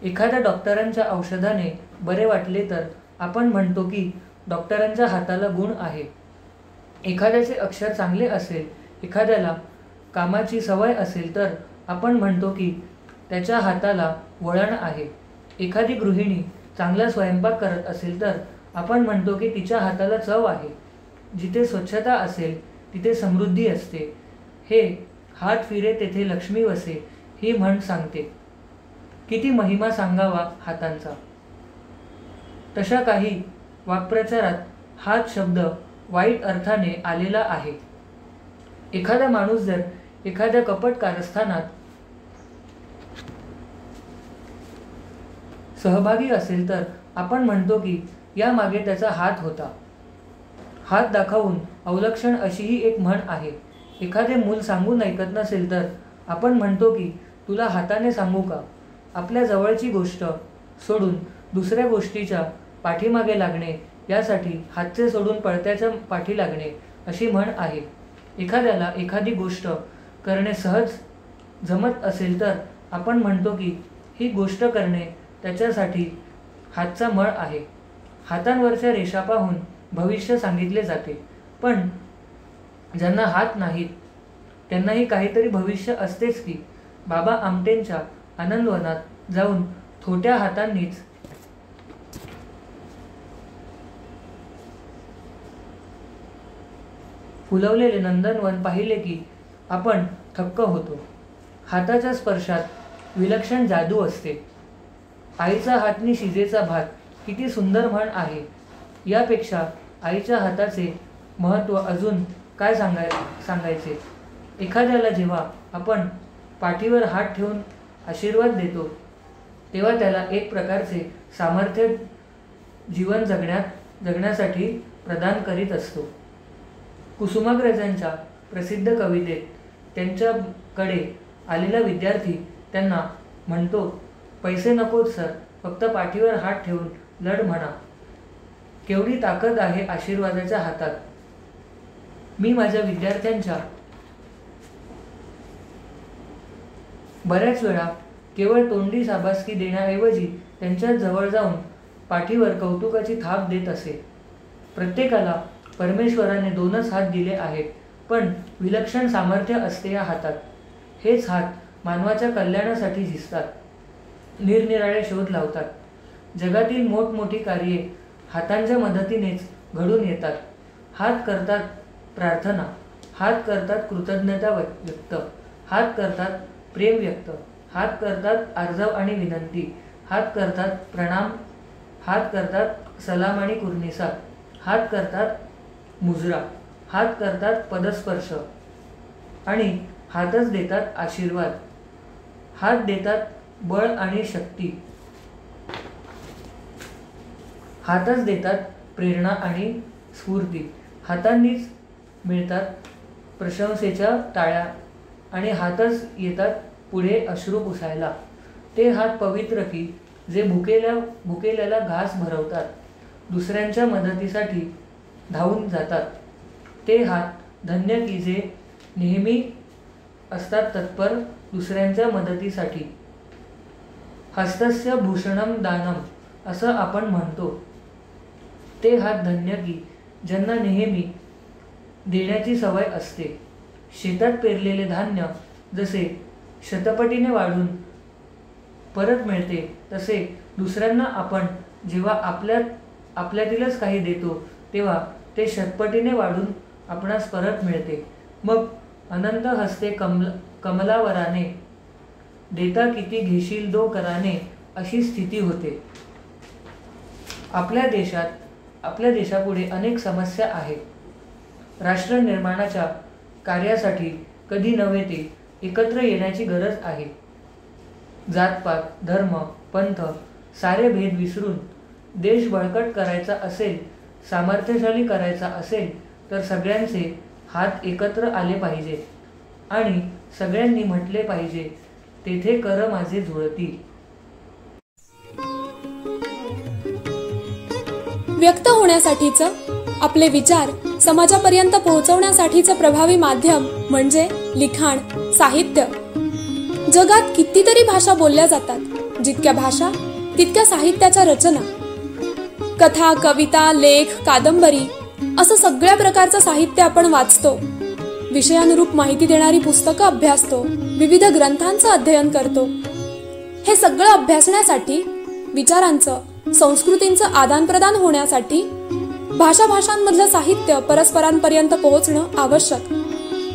एखाद्या डॉक्टरांच्या औषधाने बरे वाटले तर आपण म्हणतो की डॉक्टरांच्या हाताला गुण आहे. एखाद्याचे अक्षर चांगले असेल, एखाद्याला कामाची सवय असेल तर आपण म्हणतो की त्याच्या हाताला वळण आहे. एखादी गृहिणी चांगला स्वयंपाक करत असेल तर आपण म्हणतो की तिच्या हाताला चव आहे. जिथे स्वच्छता असेल तिथे समृद्धी असते. हे हात फिरे तेथे लक्ष्मी वसे ही म्हण सांगते. किती महिमा सांगावा हातांचा. तशा काही वाक्प्रचारात हात शब्द वाईट अर्थाने आलेला आहे. एखादा माणूस जर एखाद्या कपट कारस्थानात सहभागी असेल तर आपण म्हणतो की यामागे त्याचा हात होता. हात दाखवून अवलक्षण अशीही एक म्हण आहे. एखादे मूल सांगून ऐकत नसेल तर आपण म्हणतो की तुला हाताने सांगू का. आपल्या जवळची गोष्ट सोडून दुसऱ्या गोष्टीच्या पाठीमागे लागणे यासाठी हातचे सोडून पळत्याच्या पाठी लागणे अशी म्हण आहे. एखाद्याला एखादी गोष्ट करणे सहज जमत असेल तर आपण म्हणतो की ही गोष्ट करणे त्याच्यासाठी हातचा मळ आहे. हातांवरच्या रेषा पाहून भविष्य सांगितले जाते, पण ज्यांना हात नाहीत त्यांनाही काहीतरी भविष्य असतेच की. बाबा आमटेंच्या आनंदवनात जाऊन थोट्या हातांनीच फुलवलेले नंदनवन पाहिले की आपण थक्क होतो. हाताच्या स्पर्शात विलक्षण जादू असते. आईचा हातनी शिजेचा भात किती सुंदर म्हण आहे. यापेक्षा आईच्या हाताचे महत्त्व अजून काय सांगायचे. एखाद्याला जेव्हा आपण पाठीवर हात ठेवून आशीर्वाद देतो तेव्हा त्याला एक प्रकारचे सामर्थ्य जीवन जगण्यासाठी प्रदान करीत असतो. कुसुमाग्रजांच्या प्रसिद्ध कवितेत त्यांच्याकडे आलेला विद्यार्थी त्यांना म्हणतो, पैसे नकोत सर, फक्त पाठीवर हात ठेवून लढ म्हणा. केवढी ताकद आहे आशीर्वादाच्या हातात. मी माझ्या विद्यार्थ्यांच्या बऱ्याच वेळा केवळ तोंडी शाबासकी देण्याऐवजी त्यांच्या जवळ जाऊन पाठीवर कौतुकाची थाप देत असे. प्रत्येकाला परमेश्वराने 2च हात दिले आहेत, पण विलक्षण सामर्थ्य असते या हातात. हेच हात मानवाच्या कल्याणासाठी झिजतात, निरनिराळे शोध लावतात. जगातील मोठमोठी कार्ये हातांच्या मदतीनेच घडून येतात. हात करतात प्रार्थना, हात करतात कृतज्ञता व्यक्त, हात करतात प्रेम व्यक्त, हात करतात आर्जव आणि विनंती, हात करतात प्रणाम, हात करतात सलाम आणि कुर्निसा, हात करतात मुजरा, हात करतात पदस्पर्श आणि हातच देतात आशीर्वाद. हात देतात बळ आणि शक्ती, हातच देतात प्रेरणा आणि स्फूर्ती. हातांनीच मिळतात प्रशंसेच्या टाळ्या आणि हातच येतात पुढे अश्रू पुसायला. ते हात पवित्र की जे भुकेल्याला घास भरवतात, दुसऱ्यांच्या मदतीसाठी धावून जातात. ते हात धन्य की जे नेहमी असतात तत्पर दुसऱ्यांच्या मदतीसाठी. हस्तस्य भूषणम दानम असं आपण म्हणतो. ते हात धन्य की ज्यांना नेहमी देण्याची सवय असते. शेतात पेरलेले धान्य जसे शतपटीने वाढून परत मिळते, तसे दुसऱ्यांना आपण जेव्हा आपल्यातीलच काही देतो तेव्हा ते शतपटीने वाढून आपणास परत मिळते. मग अनंत हस्ते कमलावराने, देता किती घेशील दो कराने अशी स्थिती होते. आपल्या देशापुढे अनेक समस्या आहेत. राष्ट्र निर्माणाच्या कार्यासाठी कधी नव्हे ते एकत्र येण्याची गरज आहे. जातपात, धर्म, पंथ सारे भेद विसरून देश बळकट करायचा असेल, सामर्थ्यशाली करायचा असेल तर सगळ्यांचे हात एकत्र आले पाहिजेत आणि सगळ्यांनी म्हटले पाहिजे, तेथे कर माझे जुळती. व्यक्त होण्यासाठीचं, आपले विचार समाजापर्यंत पोहोचवण्यासाठीचं प्रभावी माध्यम म्हणजे लिखाण, साहित्य. जगात कितीतरी भाषा बोलल्या जातात. जितक्या भाषा तितक्या साहित्याच्या रचना. कथा, कविता, लेख, कादंबरी असं सगळ्या प्रकारचं साहित्य आपण वाचतो. विषयानुरूप माहिती देणारी पुस्तकं अभ्यासतो. विविध ग्रंथांचं अध्ययन करतो. हे सगळं अभ्यासण्यासाठी, विचारांचं, संस्कृतींचं आदान प्रदान होण्यासाठी भाषांमधलं साहित्य परस्परांपर्यंत पोहोचणं आवश्यक.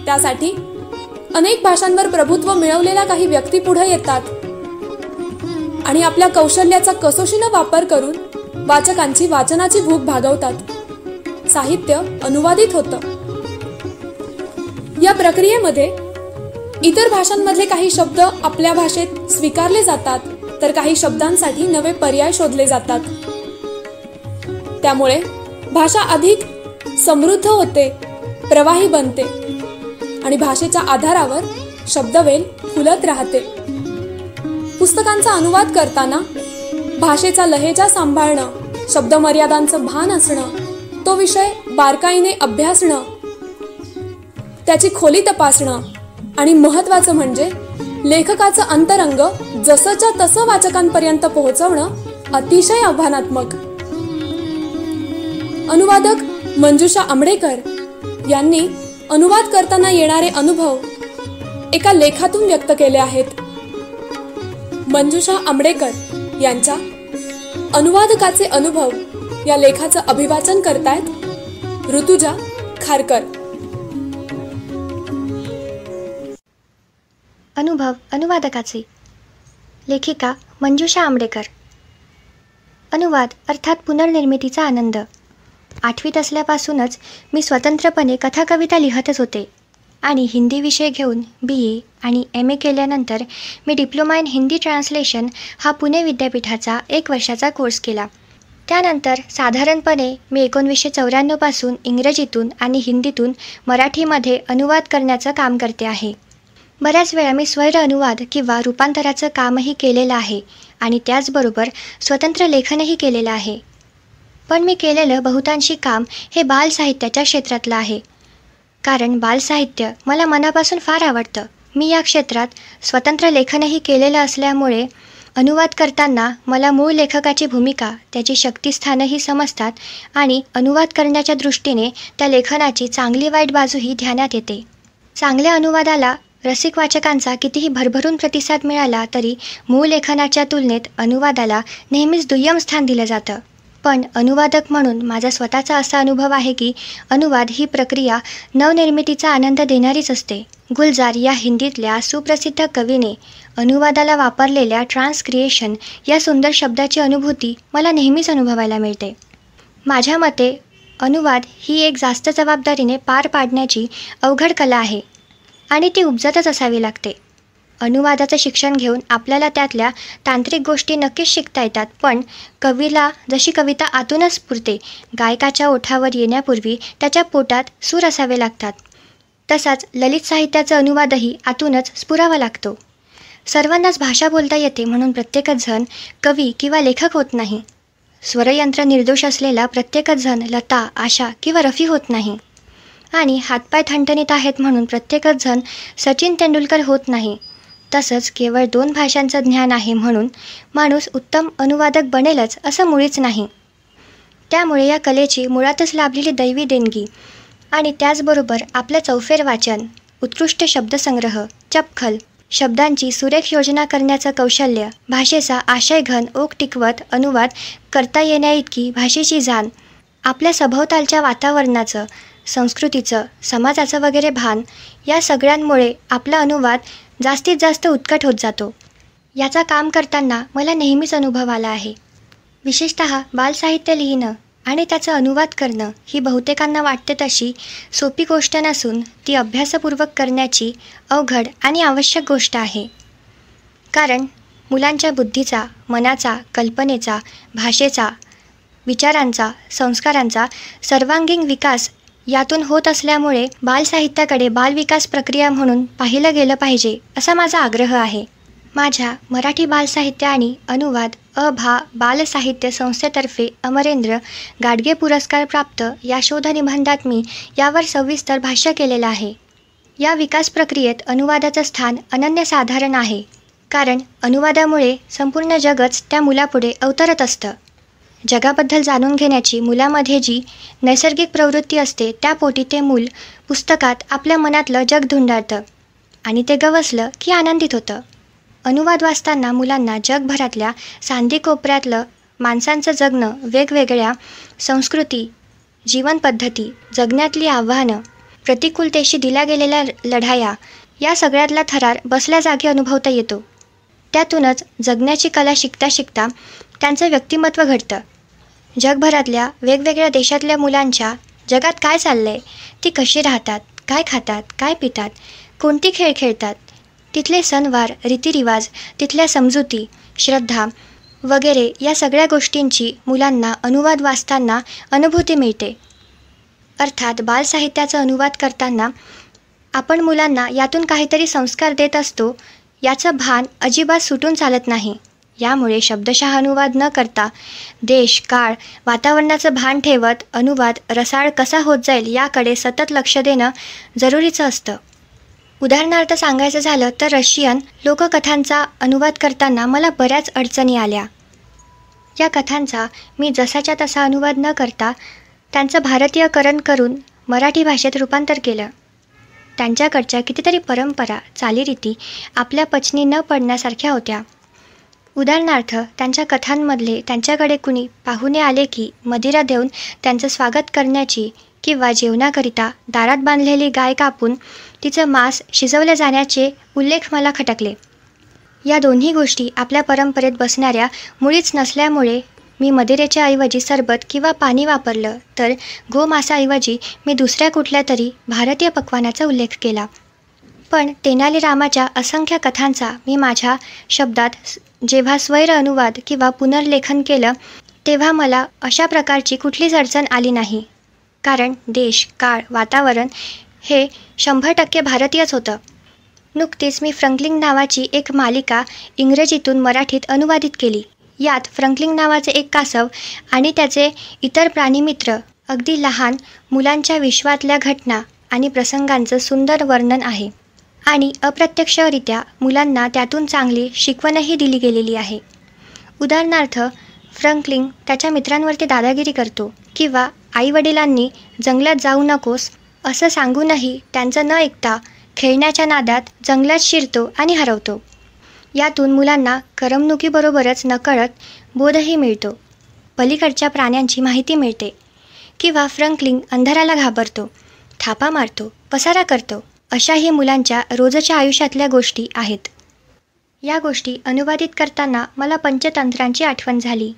त्यासाठी अनेक भाषांवर प्रभुत्व मिळवलेल्या काही व्यक्ती पुढे येतात आणि आपल्या कौशल्याचा कसोशीनं वापर करून वाचकांची वाचनाची भूक भागवतात. साहित्य अनुवादित होतं. या प्रक्रियेमध्ये इतर भाषांमधले काही शब्द आपल्या भाषेत स्वीकारले जातात, तर काही शब्दांसाठी नवे पर्याय शोधले जातात. त्यामुळे भाषा अधिक समृद्ध होते, प्रवाही बनते आणि भाषेच्या आधारावर शब्दवेल फुलत राहते. पुस्तकांचा अनुवाद करताना भाषेचा लहेजा सांभाळणं, शब्दमर्यादांचं भान असणं, तो विषय बारकाईने अभ्यासणं, त्याची खोली तपासणं आणि महत्त्वाचं म्हणजे लेखकाचं अंतरंग जसंच्या तसं वाचकांपर्यंत पोहोचवणं अतिशय आव्हानात्मक. अनुवादक मंजुषा आंबडेकर यांनी अनुवाद करताना येणारे अनुभव एका लेखातून व्यक्त केले आहेत. मंजुषा आंबडेकर यांच्या अनुवादकाचे अनुभव या लेखाचं अभिवाचन करतायत ऋतुजा खारकर. अनुभव अनुवादकाचे. लेखिका मंजुषा आंबडेकर. अनुवाद अर्थात पुनर्निर्मितीचा आनंद. 8वीत असल्यापासूनच मी स्वतंत्रपणे कथाकविता लिहतच होते आणि हिंदी विषय घेऊन BA आणि MA केल्यानंतर मी डिप्लोमा इन हिंदी ट्रान्सलेशन हा पुणे विद्यापीठाचा 1 वर्षाचा कोर्स केला. त्यानंतर साधारणपणे मी 1994 पासून इंग्रजीतून आणि हिंदीतून मराठीमध्ये अनुवाद करण्याचं काम करते आहे. बऱ्याच वेळा मी स्वैर अनुवाद किंवा रूपांतराचं कामही केलेलं आहे आणि त्याचबरोबर स्वतंत्र लेखनही केलेलं आहे. पण मी केलेलं बहुतांशी काम हे बालसाहित्याच्या क्षेत्रातलं आहे. कारण बालसाहित्य मला मनापासून फार आवडतं. मी या क्षेत्रात स्वतंत्र लेखनही केलेलं असल्यामुळे अनुवाद करताना मला मूळ लेखकाची भूमिका, त्याची शक्तिस्थानंही समजतात आणि अनुवाद करण्याच्या दृष्टीने त्या लेखनाची चांगली वाईट बाजूही ध्यानात येते. चांगल्या अनुवादाला रसिक वाचकांचा कितीही भरभरून प्रतिसाद मिळाला तरी मूळ लेखनाच्या तुलनेत अनुवादाला नेहमीच दुय्यम स्थान दिलं जातं. पण अनुवादक म्हणून माझा स्वतःचा असा अनुभव आहे की अनुवाद ही प्रक्रिया नवनिर्मितीचा आनंद देणारीच असते. गुलजार या हिंदीतल्या सुप्रसिद्ध कवीने अनुवादाला वापरलेल्या ट्रान्सक्रिएशन या सुंदर शब्दाची अनुभूती मला नेहमीच अनुभवायला मिळते. माझ्या मते अनुवाद ही एक जास्त जबाबदारीने पार पाडण्याची अवघड कला आहे आणि ती उपजतच असावी लागते. अनुवादाचं शिक्षण घेऊन आपल्याला त्यातल्या तांत्रिक गोष्टी नक्कीच शिकता येतात, पण कवीला जशी कविता आतूनच स्फुरते, गायकाच्या ओठावर येण्यापूर्वी त्याच्या पोटात सूर असावे लागतात, तसाच ललित साहित्याचा अनुवादही आतूनच स्फुरावा लागतो. सर्वांनाच भाषा बोलता येते म्हणून प्रत्येकच जण कवी किंवा लेखक होत नाही. स्वरयंत्र निर्दोष असलेला प्रत्येकच जण लता, आशा किंवा रफी होत नाही. आणि हातपाय ठणठणीत आहेत म्हणून प्रत्येकच जण सचिन तेंडुलकर होत नाही. तसंच केवळ 2 भाषांचं ज्ञान आहे म्हणून माणूस उत्तम अनुवादक बनेलच असं मुळीच नाही. त्यामुळे या कलेची मुळातच लाभलेली दैवी देणगी आणि त्याचबरोबर आपलं चौफेर वाचन, उत्कृष्ट शब्दसंग्रह, चपखल शब्दांची सुरेख योजना करण्याचं कौशल्य, भाषेचा आशयघन ओक टिकवत अनुवाद करता येण्याइतकी भाषेची जाण, आपल्या सभोवतालच्या वातावरणाचं, संस्कृतीचं, समाजाचं वगैरे भान, या सगळ्यांमुळे आपला अनुवाद जास्तीत जास्त उत्कट होत जातो. याचा काम करताना मला नेहमीच अनुभव आला आहे. विशेषतः बालसाहित्य लिहिणं आणि त्याचा अनुवाद करणं ही बहुतेकांना वाटते तशी सोपी गोष्ट नसून ती अभ्यासपूर्वक करण्याची अवघड आणि आवश्यक गोष्ट आहे. कारण मुलांच्या बुद्धीचा, मनाचा, कल्पनेचा, भाषेचा, विचारांचा, संस्कारांचा सर्वांगीण विकास यातून होत असल्यामुळे बालसाहित्याकडे बालविकास प्रक्रिया म्हणून पाहिलं गेलं पाहिजे असा माझा आग्रह आहे. माझ्या मराठी बालसाहित्य आणि अनुवाद अभा बालसाहित्य संस्थेतर्फे अमरेंद्र गाडगे पुरस्कार प्राप्त या शोधनिबंधात मी यावर सविस्तर भाष्य केलेलं आहे. या विकास प्रक्रियेत अनुवादाचं स्थान अनन्यसाधारण आहे. कारण अनुवादामुळे संपूर्ण जगच त्या मुलापुढे अवतरत असतं. जगाबद्दल जाणून घेण्याची मुलामध्ये जी नैसर्गिक प्रवृत्ती असते त्यापोटी ते मूल पुस्तकात आपल्या मनातलं जग धुंडाळतं आणि ते गवसलं की आनंदित होतं. अनुवाद वाचताना मुलांना जगभरातल्या सांधी कोपऱ्यातलं माणसांचं जगणं, वेगवेगळ्या संस्कृती, जीवनपद्धती, जगण्यातली आव्हानं, प्रतिकूलतेशी दिल्या गेलेल्या लढाया या सगळ्यातला थरार बसल्या जागी अनुभवता येतो. त्यातूनच जगण्याची कला शिकता शिकता त्यांचं व्यक्तिमत्व घडतं. जगभरातल्या वेगवेगळ्या देशातल्या मुलांच्या जगात काय चाललं आहे, ती कशी राहतात, काय खातात, काय पितात, कोणती खेळ खेळतात, तिथले सणवार, रीतिरिवाज, तिथल्या समजुती, श्रद्धा वगैरे या सगळ्या गोष्टींची मुलांना अनुवाद वाचताना अनुभूती मिळते. अर्थात बालसाहित्याचा अनुवाद करताना आपण मुलांना यातून काहीतरी संस्कार देत असतो याचं भान अजिबात सुटून चालत नाही. यामुळे शब्दशः अनुवाद न करता देश, काळ, वातावरणाचं भान ठेवत अनुवाद रसाळ कसा होत जाईल याकडे सतत लक्ष देणं जरुरीचं असतं. उदाहरणार्थ सांगायचं झालं तर रशियन लोककथांचा अनुवाद करताना मला बऱ्याच अडचणी आल्या. या कथांचा मी जसाच्या तसा अनुवाद न करता त्यांचं भारतीयकरण करून मराठी भाषेत रूपांतर केलं. त्यांच्याकडच्या कितीतरी परंपरा, चालीरीती आपल्या पचनी न पडण्यासारख्या होत्या. उदाहरणार्थ त्यांच्या कथांमधले त्यांच्याकडे कुणी पाहुणे आले की मदिरा देऊन त्यांचं स्वागत करण्याची किंवा जेवणाकरिता दारात बांधलेली गाय कापून तिचं मांस शिजवले जाण्याचे उल्लेख मला खटकले. या दोन्ही गोष्टी आपल्या परंपरेत बसणाऱ्या मुळीच नसल्यामुळे मी मदिरेच्या ऐवजी सरबत किंवा पाणी वापरलं, तर गोमांसाऐवजी मी दुसऱ्या कुठल्या तरी भारतीय पक्वानाचा उल्लेख केला. पण तेनालीरामाच्या असंख्य कथांचा मी माझ्या शब्दात जेव्हा स्वैर अनुवाद किंवा पुनर्लेखन केलं तेव्हा मला अशा प्रकारची कुठलीच अडचण आली नाही. कारण देश, काळ, वातावरण हे 100% भारतीयच होतं. नुकतीच मी फ्रँकलिन नावाची एक मालिका इंग्रजीतून मराठीत अनुवादित केली. यात फ्रँकलिन नावाचे एक कासव आणि त्याचे इतर प्राणीमित्र अगदी लहान मुलांच्या विश्वातल्या घटना आणि प्रसंगांचं सुंदर वर्णन आहे आणि अप्रत्यक्षरित्या मुलांना त्यातून चांगली शिकवणही दिली गेलेली आहे. उदाहरणार्थ फ्रँकलिन त्याच्या मित्रांवरती दादागिरी करतो किंवा आईवडिलांनी जंगलात जाऊ नकोस असं सांगूनही त्यांचं न ऐकता खेळण्याच्या नादात जंगलात शिरतो आणि हरवतो. यातून मुलांना करमणुकीबरोबरच नकळत बोधही मिळतो, पलीकडच्या प्राण्यांची माहिती मिळते. किंवा फ्रँकलिन अंधाराला घाबरतो, थापा मारतो, पसारा करतो, अशाही मुलांच्या रोजच्या आयुष्यातल्या गोष्टी आहेत. या गोष्टी अनुवादित करताना मला पंचतंत्रांची आठवण झाली.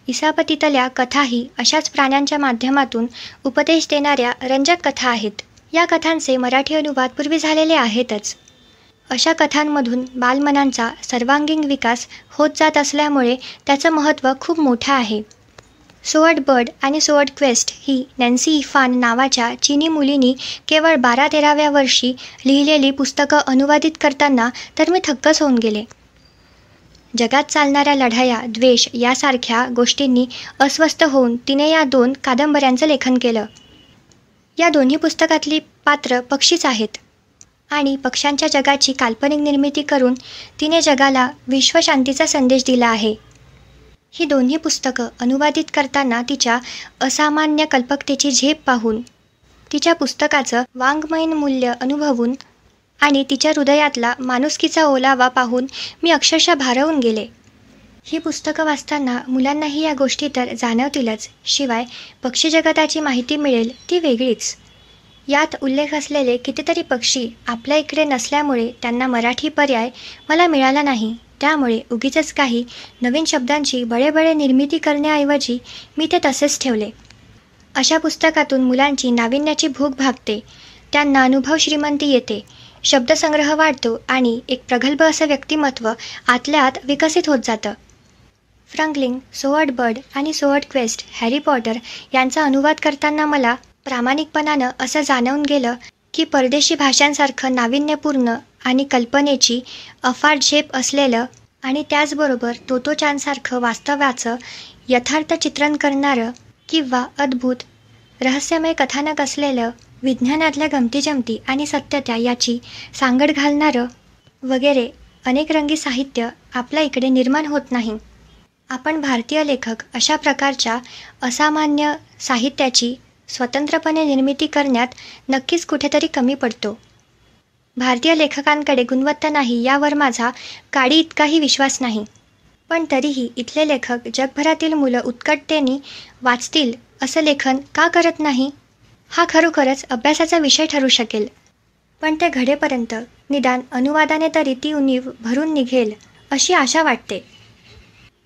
इसापतीतल्या कथाही अशाच प्राण्यांच्या माध्यमातून उपदेश देणाऱ्या रंजक कथा आहेत. या कथांचे मराठी अनुवाद पूर्वी झालेले आहेतच. अशा कथांमधून बालमनांचा सर्वांगीण विकास होत जात असल्यामुळे त्याचं महत्त्व खूप मोठं आहे. सोअर्ड बर्ड आणि सोअर्ड क्वेस्ट ही नॅन्सी इफान नावाच्या चीनी मुलींनी केवळ 12-13व्या वर्षी लिहिलेली पुस्तकं अनुवादित करताना तर मी थक्कच होऊन गेले. जगात चालणाऱ्या लढाया, द्वेष यासारख्या गोष्टींनी अस्वस्थ होऊन तिने या 2 कादंबऱ्यांचं लेखन केलं. या दोन्ही पुस्तकातली पात्र पक्षीच आहेत आणि पक्ष्यांच्या जगाची काल्पनिक निर्मिती करून तिने जगाला विश्वशांतीचा संदेश दिला आहे. ही दोन्ही पुस्तकं अनुवादित करताना तिच्या असामान्य कल्पकतेची झेप पाहून, तिच्या पुस्तकाचं वाङ्मयीन मूल्य अनुभवून आणि तिच्या हृदयातला माणुसकीचा ओलावा पाहून मी अक्षरशः भारावून गेले. ही पुस्तकं वाचताना मुलांनाही या गोष्टी तर जाणवतीलच, शिवाय पक्षी जगताची माहिती मिळेल ती वेगळीच. यात उल्लेख असलेले कितीतरी पक्षी आपल्या इकडे नसल्यामुळे त्यांना मराठी पर्याय मला मिळाला नाही. त्यामुळे उगीचच काही नवीन शब्दांची बळेबळे निर्मिती करण्याऐवजी मी ते तसेच ठेवले. अशा पुस्तकातून मुलांची नाविन्याची भूक भागते, त्यांना अनुभव श्रीमंती येते, शब्दसंग्रह वाढतो आणि एक प्रगल्भ असं व्यक्तिमत्व आतल्या आत विकसित होत जातं. फ्रँकलिन, सोअर्ड बर्ड आणि सोअर्ड क्वेस्ट, हॅरी पॉटर यांचा अनुवाद करताना मला प्रामाणिकपणानं असं जाणवून गेलं की परदेशी भाषांसारखं नाविन्यपूर्ण आणि कल्पनेची अफाट झेप असलेलं आणि त्याचबरोबर तोतोचानसारखं वास्तव्याचं यथार्थ चित्रण करणारं किंवा अद्भुत रहस्यमय कथानक असलेलं, विज्ञानातल्या गमतीजमती आणि सत्यता याची सांगड घालणारं वगैरे अनेक रंगी साहित्य आपल्या इकडे निर्माण होत नाही. आपण भारतीय लेखक अशा प्रकारच्या असामान्य साहित्याची स्वतंत्रपणे निर्मिती करण्यात नक्कीच कुठेतरी कमी पडतो. भारतीय लेखकांकडे गुणवत्ता नाही यावर माझा काडी इतकाही विश्वास नाही. पण तरीही इथले लेखक जगभरातील मुलं उत्कटतेने वाचतील असं लेखन का करत नाही? हा खरोखरच अभ्यासाचा विषय ठरू शकेल. पण ते घडेपर्यंत निदान अनुवादाने तरी ती उणीव भरून निघेल अशी आशा वाटते.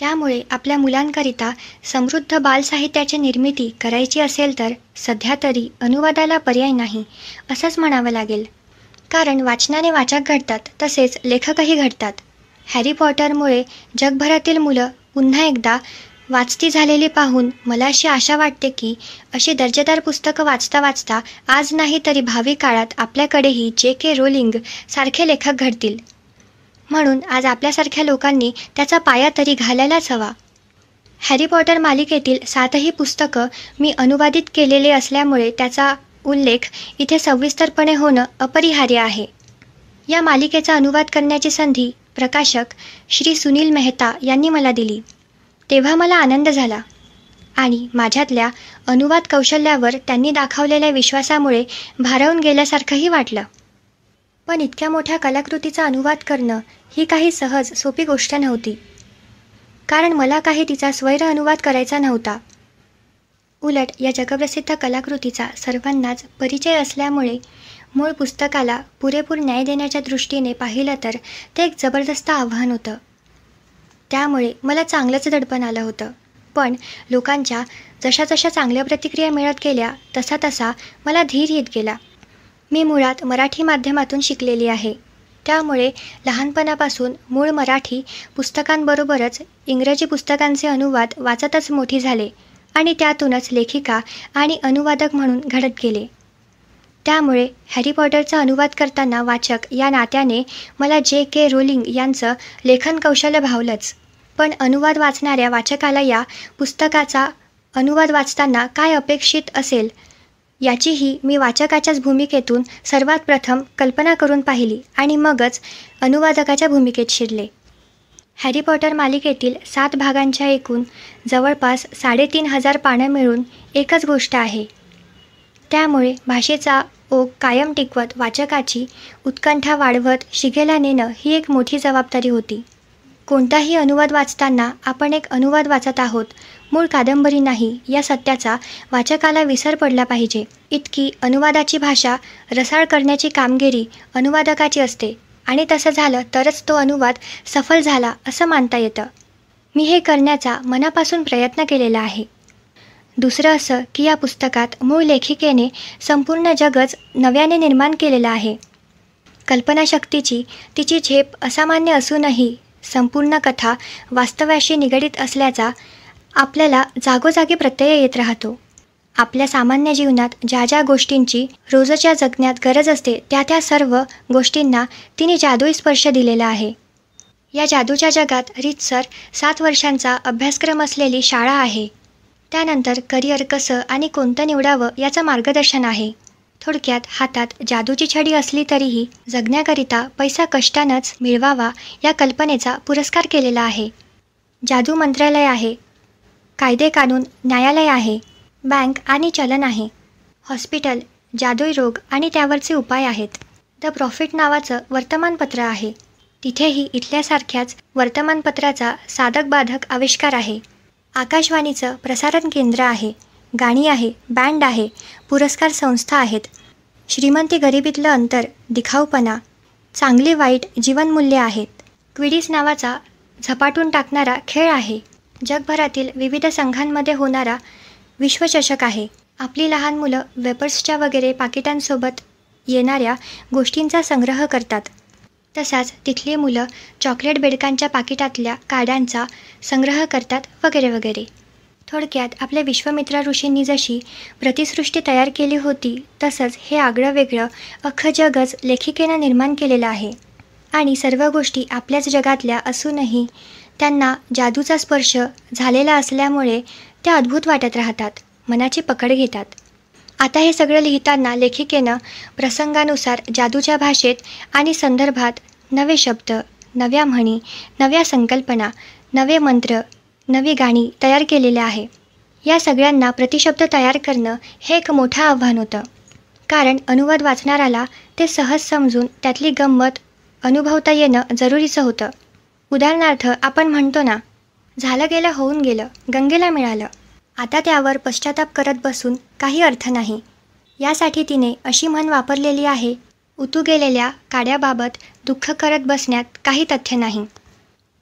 त्यामुळे आपल्या मुलांकरिता समृद्ध बालसाहित्याची निर्मिती करायची असेल तर सध्या तरी अनुवादाला पर्याय नाही असंच म्हणावं लागेल. कारण वाचनाने वाचक घडतात, तसेच लेखकही घडतात. हॅरी पॉटरमुळे जगभरातील मुलं पुन्हा एकदा वाचती झालेली पाहून मला अशी आशा वाटते की अशी दर्जेदार पुस्तकं वाचता वाचता आज नाही तरी भावी काळात आपल्याकडेही J.K. रोलिंग सारखे लेखक घडतील. म्हणून आज आपल्यासारख्या लोकांनी त्याचा पाया तरी घालायलाच हवा. हॅरी पॉटर मालिकेतील 7ही पुस्तकं मी अनुवादित केलेले असल्यामुळे त्याचा उल्लेख इथे सविस्तरपणे होणं अपरिहार्य आहे. या मालिकेचा अनुवाद करण्याची संधी प्रकाशक श्री सुनील मेहता यांनी मला दिली. तेव्हा मला आनंद झाला आणि माझ्यातल्या अनुवाद कौशल्यावर त्यांनी दाखवलेल्या विश्वासामुळे भारावून गेल्यासारखंही वाटलं. पण इतक्या मोठ्या कलाकृतीचा अनुवाद करणं ही काही सहज सोपी गोष्ट नव्हती. कारण मला काही तिचा स्वैर अनुवाद करायचा नव्हता. उलट या जगप्रसिद्ध कलाकृतीचा सर्वांनाच परिचय असल्यामुळे मूळ पुस्तकाला पुरेपूर न्याय देण्याच्या दृष्टीने पाहिलं तर ते एक जबरदस्त आव्हान होतं. त्यामुळे मला चांगलंच दडपण आलं होतं. पण लोकांच्या जशा जशा चांगल्या प्रतिक्रिया मिळत गेल्या तसा तसा मला धीर येत गेला. मी मुळात मराठी माध्यमातून शिकलेली आहे. त्यामुळे लहानपणापासून मूळ मराठी पुस्तकांबरोबरच इंग्रजी पुस्तकांचे अनुवाद वाचतच मोठी झाले आणि त्यातूनच लेखिका आणि अनुवादक म्हणून घडत गेले. त्यामुळे हॅरी पॉटरचा अनुवाद करताना वाचक या नात्याने मला J.K. रोलिंग यांचं लेखन कौशल्य भावलंच. पण अनुवाद वाचणाऱ्या वाचकाला या पुस्तकाचा अनुवाद वाचताना काय अपेक्षित असेल याचीही मी वाचकाच्याच भूमिकेतून सर्वात प्रथम कल्पना करून पाहिली आणि मगच अनुवादकाच्या भूमिकेत शिरले. हॅरी पॉटर मालिकेतील 7 भागांच्या एकूण जवळपास 3,500 पानं मिळून एकच गोष्ट आहे. त्यामुळे भाषेचा ओघ कायम टिकवत वाचकाची उत्कंठा वाढवत शिगेला नेणं ही एक मोठी जबाबदारी होती. कोणताही अनुवाद वाचताना आपण एक अनुवाद वाचत आहोत, मूळ कादंबरी नाही या सत्याचा वाचकाला विसर पडला पाहिजे. इतकी अनुवादाची भाषा रसाळ करण्याची कामगिरी अनुवादकाची असते आणि तसं झालं तरच तो अनुवाद सफल झाला असं मानता येतं. मी हे करण्याचा मनापासून प्रयत्न केलेला आहे. दुसरं असं की या पुस्तकात मूळ लेखिकेने संपूर्ण जगच नव्याने निर्माण केलेलं आहे. कल्पनाशक्तीची तिची झेप असामान्य असूनही संपूर्ण कथा वास्तव्याशी निगडीत असल्याचा आपल्याला जागोजागी प्रत्यय येत राहतो. आपल्या सामान्य जीवनात ज्या ज्या गोष्टींची रोजच्या जगण्यात गरज असते त्या सर्व गोष्टींना तिने जादुई स्पर्श दिलेला आहे. या जादूच्या जगात रीतसर 7 वर्षांचा अभ्यासक्रम असलेली शाळा आहे. त्यानंतर करिअर कसं आणि कोणतं निवडावं याचं मार्गदर्शन आहे. थोडक्यात हातात जादूची छडी असली तरीही जगण्याकरिता पैसा कष्टानंच मिळवावा या कल्पनेचा पुरस्कार केलेला आहे. जादू मंत्रालय आहे, कायदे कानून न्यायालय आहे, बँक आणि चलन आहे, हॉस्पिटल, जादुई रोग आणि त्यावरचे उपाय आहेत. द प्रॉफिट नावाचं वर्तमानपत्र आहे. तिथेही इथल्यासारख्याच वर्तमानपत्राचा साधक बाधक आविष्कार आहे. आकाशवाणीचं प्रसारण केंद्र आहे, गाणी आहे, बँड आहे, पुरस्कार संस्था आहेत. श्रीमंती गरिबीतलं अंतर, दिखाऊपणा, चांगली वाईट जीवनमूल्ये आहेत. क्विडिच नावाचा झपाटून टाकणारा खेळ आहे. जगभरातील विविध संघांमध्ये होणारा विश्वचषक आहे. आपली लहान मुलं वेपर्सच्या वगैरे पाकिटांसोबत येणाऱ्या गोष्टींचा संग्रह करतात. तसाच तिथली मुलं चॉकलेट बेडकांच्या पाकिटातल्या कार्डांचा संग्रह करतात वगैरे वगैरे. थोडक्यात आपल्या विश्वामित्रा ऋषींनी जशी प्रतिसृष्टी तयार केली होती तसंच हे आगळं वेगळं अख्खं जगच लेखिकेनं निर्माण केलेलं आहे. आणि सर्व गोष्टी आपल्याच जगातल्या असूनही त्यांना जादूचा स्पर्श झालेला असल्यामुळे त्या अद्भुत वाटत राहतात, मनाची पकड घेतात. आता हे सगळं लिहिताना लेखिकेनं प्रसंगानुसार जादूच्या भाषेत आणि संदर्भात नवे शब्द, नव्या म्हणी, नव्या संकल्पना, नवे मंत्र नवी गाणी तयार केलेले आहे. या सगळ्यांना प्रतिशब्द तयार करणं हे एक मोठं आव्हान होतं, कारण अनुवाद वाचणाऱ्याला ते सहज समजून त्यातली गंमत अनुभवता येणं जरुरीचं होतं. उदाहरणार्थ आपण म्हणतो ना, झालं गेलं होऊन गेलं, गंगेला मिळालं. आता त्यावर पश्चाताप करत बसून काही अर्थ नाही. यासाठी तिने अशी म्हण वापरलेली आहे, उतू गेलेल्या काड्याबाबत दुःख करत बसण्यात काही तथ्य नाही.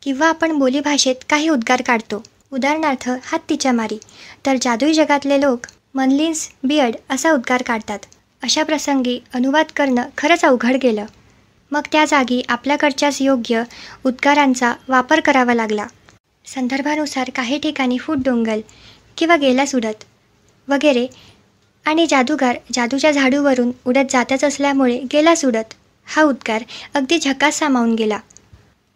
किंवा आपण बोलीभाषेत काही उद्गार काढतो, उदाहरणार्थ हत्तीच्या मारी, तर जादुई जगातले लोक मनलिन्स बियर्ड असा उद्गार काढतात. अशा प्रसंगी अनुवाद करणं खरंच अवघड गेलं. मग त्या जागी आपल्याकडच्याच योग्य उद्गारांचा वापर करावा लागला. संदर्भानुसार काही ठिकाणी फूट डोंगल किंवा गेलास उडत वगैरे, आणि जादूगार जादूच्या झाडूवरून उडत जातच असल्यामुळे गेलास उडत हा उद्गार अगदी झकास सामावून गेला.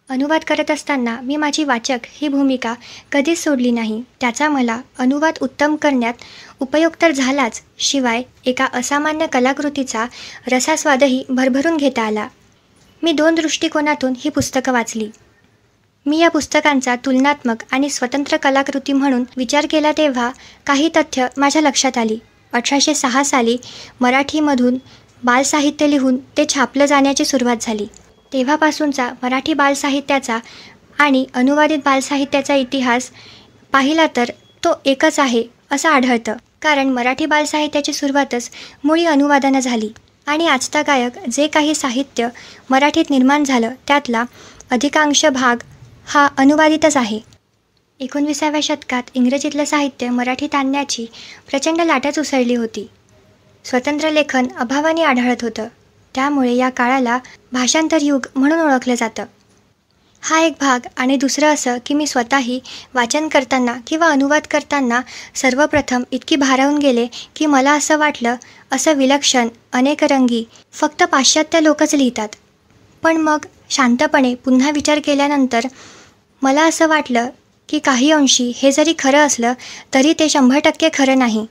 अनुवाद करत असताना मी माझी वाचक ही भूमिका कधीच सोडली नाही. त्याचा मला अनुवाद उत्तम करण्यात उपयोग तर झालाच, शिवाय एका असामान्य कलाकृतीचा रसास्वादही भरभरून घेता आला. मी 2 दृष्टिकोनातून ही पुस्तकं वाचली. मी या पुस्तकांचा तुलनात्मक आणि स्वतंत्र कलाकृती म्हणून विचार केला तेव्हा काही तथ्य माझ्या लक्षात आली. 1806 साली मराठीमधून बालसाहित्य लिहून ते छापलं जाण्याची सुरुवात झाली. तेव्हापासूनचा मराठी बालसाहित्याचा आणि अनुवादित बालसाहित्याचा इतिहास पाहिला तर तो एकच आहे असं आढळतं, कारण मराठी बालसाहित्याची सुरुवातच मुळी अनुवादानं झाली आणि आजतागायक जे काही साहित्य मराठीत निर्माण झालं त्यातला अधिकांश भाग हा अनुवादितच आहे. 19व्या शतकात इंग्रजीतलं साहित्य मराठीत आणण्याची प्रचंड लाटच उसळली होती. स्वतंत्र लेखन अभावाने आढळत होतं, त्यामुळे या काळाला भाषांतर युग म्हणून ओळखलं जातं. हा एक भाग. आणि दुसरं असं की मी स्वतःही वाचन करताना किंवा अनुवाद करताना सर्वप्रथम इतकी भारावून गेले की मला असं वाटलं, असं विलक्षण अनेकरंगी फक्त पाश्चात्य लोकच लिहितात. पण मग शांतपणे पुन्हा विचार केल्यानंतर मला असं वाटलं की काही अंशी हे जरी खरं असलं तरी ते 100% खरं नाही.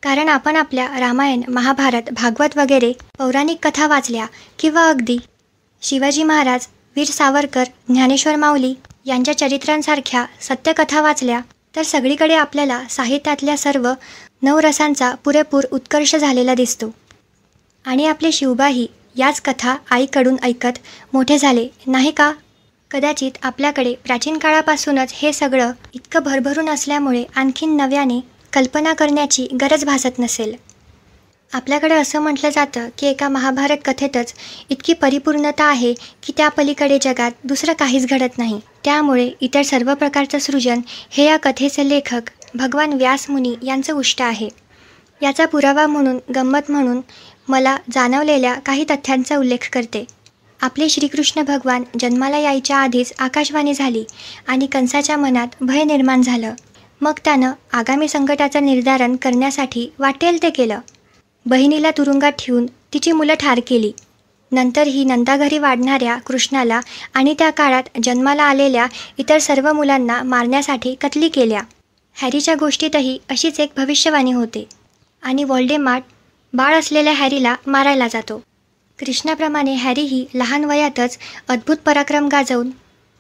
कारण आपण आपल्या रामायण, महाभारत, भागवत वगैरे पौराणिक कथा वाचल्या किंवा अगदी शिवाजी महाराज, वीर सावरकर, ज्ञानेश्वर माऊली यांच्या चरित्रांसारख्या सत्यकथा वाचल्या तर सगळीकडे आपल्याला साहित्यातल्या सर्व 9 रसांचा पुरेपूर उत्कर्ष झालेला दिसतो. आणि आपले शिवबाही याच कथा आईकडून ऐकत मोठे झाले नाही का? कदाचित आपल्याकडे प्राचीन काळापासूनच हे सगळं इतकं भरभरून असल्यामुळे आणखीन नव्याने कल्पना करण्याची गरज भासत नसेल. आपल्याकडे असं म्हटलं जातं की एका महाभारत कथेतच इतकी परिपूर्णता आहे की त्या पलीकडे जगात दुसरं काहीच घडत नाही. त्यामुळे इतर सर्व प्रकारचं सृजन हे या कथेचे लेखक भगवान व्यासमुनी यांचं उष्ट आहे. याचा पुरावा म्हणून, गंमत म्हणून मला जाणवलेल्या काही तथ्यांचा उल्लेख करते. आपले श्रीकृष्ण भगवान जन्माला यायच्या आधीच आकाशवाणी झाली आणि कंसाच्या मनात भय निर्माण झालं. मग त्यानं आगामी संकटाचं निर्धारण करण्यासाठी वाटेल ते केलं. बहिणीला तुरुंगात ठेवून तिची मुलं ठार केली. नंतर ही नंदाघरी वाढणाऱ्या कृष्णाला आणि त्या काळात जन्माला आलेल्या इतर सर्व मुलांना मारण्यासाठी कत्ली केल्या. हॅरीच्या गोष्टीतही अशीच एक भविष्यवाणी होते आणि व्होल्डेमॉर्ट बाळ असलेल्या हॅरीला मारायला जातो. कृष्णाप्रमाणे हॅरीही लहान वयातच अद्भुत पराक्रम गाजवून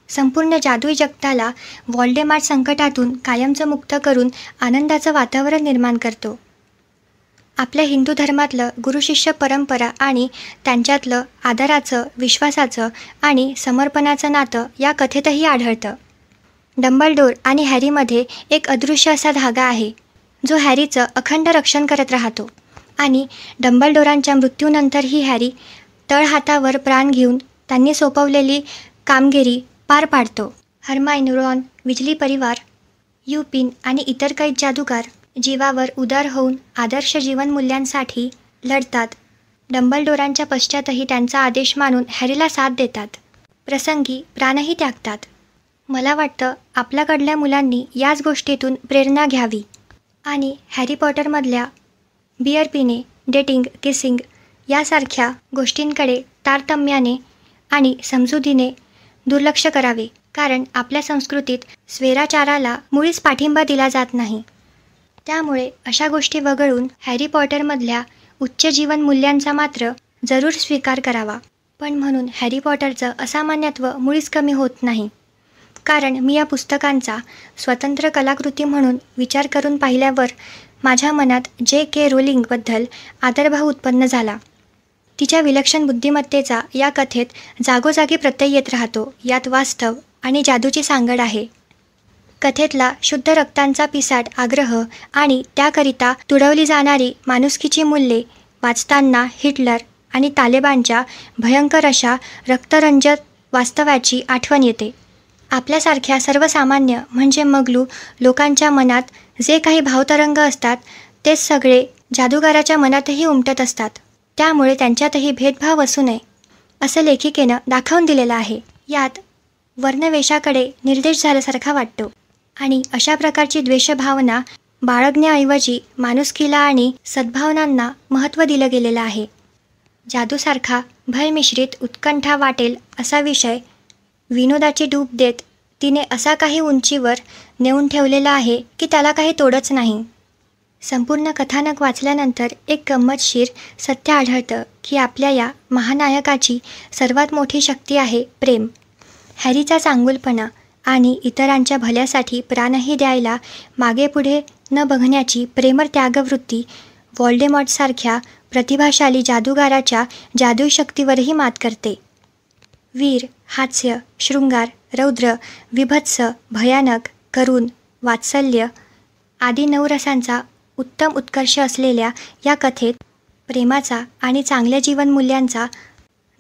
संपूर्ण जादुई जगताला व्होल्डेमॉर्ट संकटातून कायमचं मुक्त करून आनंदाचं वातावरण निर्माण करतो. आपल्या हिंदू धर्मातलं गुरुशिष्य परंपरा आणि त्यांच्यातलं आदराचं, विश्वासाचं आणि समर्पणाचं नातं या कथेतही आढळतं. डंबलडोर आणि हॅरीमध्ये एक अदृश्य असा धागा आहे जो हॅरीचं अखंड रक्षण करत राहतो आणि डंबलडोरांच्या मृत्यूनंतरही हॅरी तळहातावर प्राण घेऊन त्यांनी सोपवलेली कामगिरी पार पाडतो. हर्मायन, रॉन, विजली परिवार, युपिन आणि इतर काही जादूगार जीवावर उदार होऊन आदर्श जीवनमूल्यांसाठी लढतात. डंबलडोरांच्या पश्चातही त्यांचा आदेश मानून हॅरीला साथ देतात, प्रसंगी प्राणही त्यागतात. मला वाटतं आपल्याकडल्या मुलांनी याच गोष्टीतून प्रेरणा घ्यावी आणि हॅरी पॉटरमधल्या बिअर पिणे, डेटिंग, किसिंग यासारख्या गोष्टींकडे तारतम्याने आणि समजुतीने दुर्लक्ष करावे. कारण आपल्या संस्कृतीत स्वैराचाराला मुळीच पाठिंबा दिला जात नाही. त्यामुळे अशा गोष्टी वगळून हॅरी पॉटरमधल्या उच्च जीवन मूल्यांचा मात्र जरूर स्वीकार करावा. पण म्हणून हॅरी पॉटरचं असामान्यत्व मुळीच कमी होत नाही. कारण मी या पुस्तकांचा स्वतंत्र कलाकृती म्हणून विचार करून पाहिल्यावर माझ्या मनात J.K. रोलिंगबद्दल आदरभाव उत्पन्न झाला. तिच्या विलक्षण बुद्धिमत्तेचा या कथेत जागोजागी प्रत्यय येत राहतो. यात वास्तव आणि जादूची सांगड आहे. कथेतला शुद्ध रक्तांचा पिसाट आग्रह आणि त्याकरिता तुडवली जाणारी माणुसकीची मूल्ये वाचताना हिटलर आणि तालिबानच्या भयंकर अशा रक्तरंजक वास्तवाची आठवण येते. आपल्यासारख्या सर्वसामान्य म्हणजे मगलू लोकांच्या मनात जे काही भावतरंग असतात तेच सगळे जादूगाराच्या मनातही उमटत असतात. त्यामुळे त्यांच्यातही भेदभाव असू नये असं लेखिकेनं दाखवून दिलेलं आहे. यात वर्णवेशाकडे निर्देश झाल्यासारखा वाटतो आणि अशा प्रकारची द्वेषभावना बाळगण्याऐवजी माणुसकीला आणि सद्भावनांना महत्त्व दिलं गेलेलं आहे. जादूसारखा भयमिश्रित उत्कंठा वाटेल असा विषय विनोदाची डूब देत तिने असा काही उंचीवर नेऊन ठेवलेला आहे की त्याला काही तोडच नाही. संपूर्ण कथानक वाचल्यानंतर एक गंमतशीर सत्य आढळतं की आपल्या या महानायकाची सर्वात मोठी शक्ती आहे प्रेम. हॅरीचा चांगुलपणा आणि इतरांच्या भल्यासाठी प्राणही द्यायला मागेपुढे न बघण्याची प्रेमळ त्यागवृत्ती व्होल्डेमॉर्टसारख्या प्रतिभाशाली जादूगाराच्या जादुई शक्तीवरही मात करते. वीर, हास्य, शृंगार, रौद्र, विभत्स, भयानक, करुण, वात्सल्य आदी 9 रसांचा उत्तम उत्कर्ष असलेल्या या कथेत प्रेमाचा आणि चांगल्या जीवनमूल्यांचा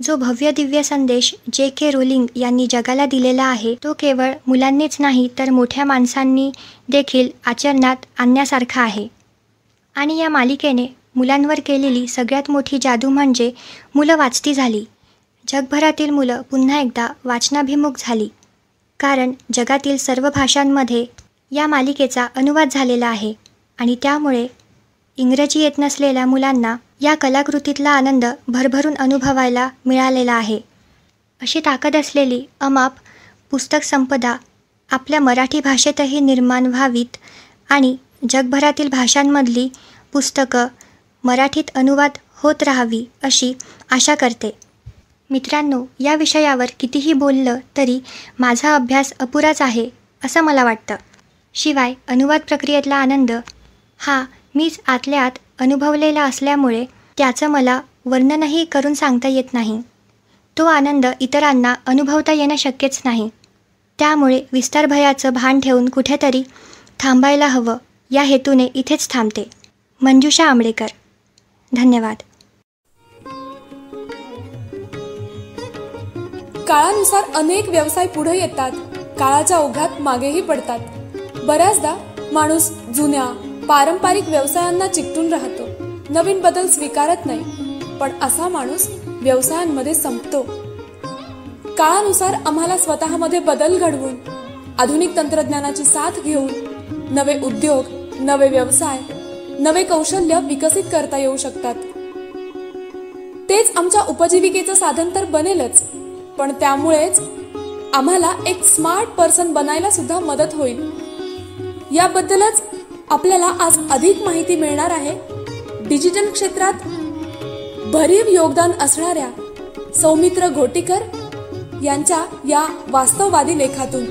जो भव्य दिव्य संदेश J.K. रोलिंग यांनी जगाला दिलेला आहे तो केवळ मुलांनीच नाही तर मोठ्या माणसांनी देखील आचरणात आणण्यासारखा आहे. आणि या मालिकेने मुलांवर केलेली सगळ्यात मोठी जादू म्हणजे मुलं वाचती झाली. जगभरातील मुलं पुन्हा एकदा वाचनाभिमुख झाली. कारण जगातील सर्व भाषांमध्ये या मालिकेचा अनुवाद झालेला आहे आणि त्यामुळे इंग्रजी येत नसलेल्या मुलांना या कलाकृतीतला आनंद भरभरून अनुभवायला मिळालेला आहे. अशी ताकद असलेली अमाप पुस्तक संपदा आपल्या मराठी भाषेतही निर्माण व्हावीत आणि जगभरातील भाषांमधली पुस्तकं मराठीत अनुवाद होत राहावी अशी आशा करते. मित्रांनो, या विषयावर कितीही बोललं तरी माझा अभ्यास अपुराच आहे असं मला वाटतं. शिवाय अनुवाद प्रक्रियेतला आनंद हा मीच आतल्या आत अनुभवलेला असल्यामुळे त्याचं मला वर्णनही करून सांगता येत नाही. तो आनंद इतरांना अनुभवता येणं शक्यच नाही. त्यामुळे विस्तारभयाचं भान ठेवून कुठेतरी थांबायला हवं या हेतूने इथेच थांबते. मंजुषा आंबडेकर. धन्यवाद. काळानुसार अनेक व्यवसाय पुढे येतात, काळाच्या ओघात मागेही पडतात. बऱ्याचदा माणूस जुन्या पारंपरिक व्यवसायांना चिकटून राहतो, नवीन बदल स्वीकारत नाही. पण असा माणूस व्यवसायांमध्ये संपतो. काळानुसार आम्हाला स्वतःमध्ये बदल घडवून आधुनिक तंत्रज्ञानाची साथ घेऊन नवे उद्योग, नवे व्यवसाय, नवे कौशल्य विकसित करता येऊ शकतात. तेच आमच्या उपजीविकेचं साधन तर बनेलच, पण त्यामुळेच आम्हाला एक स्मार्ट पर्सन बनायला सुद्धा मदत होईल. याबद्दलच आपल्याला आज अधिक माहिती मिळणार आहे डिजिटल क्षेत्रात भरीव योगदान असणाऱ्या सौमित्र घोटीकर यांच्या या वास्तववादी लेखातून.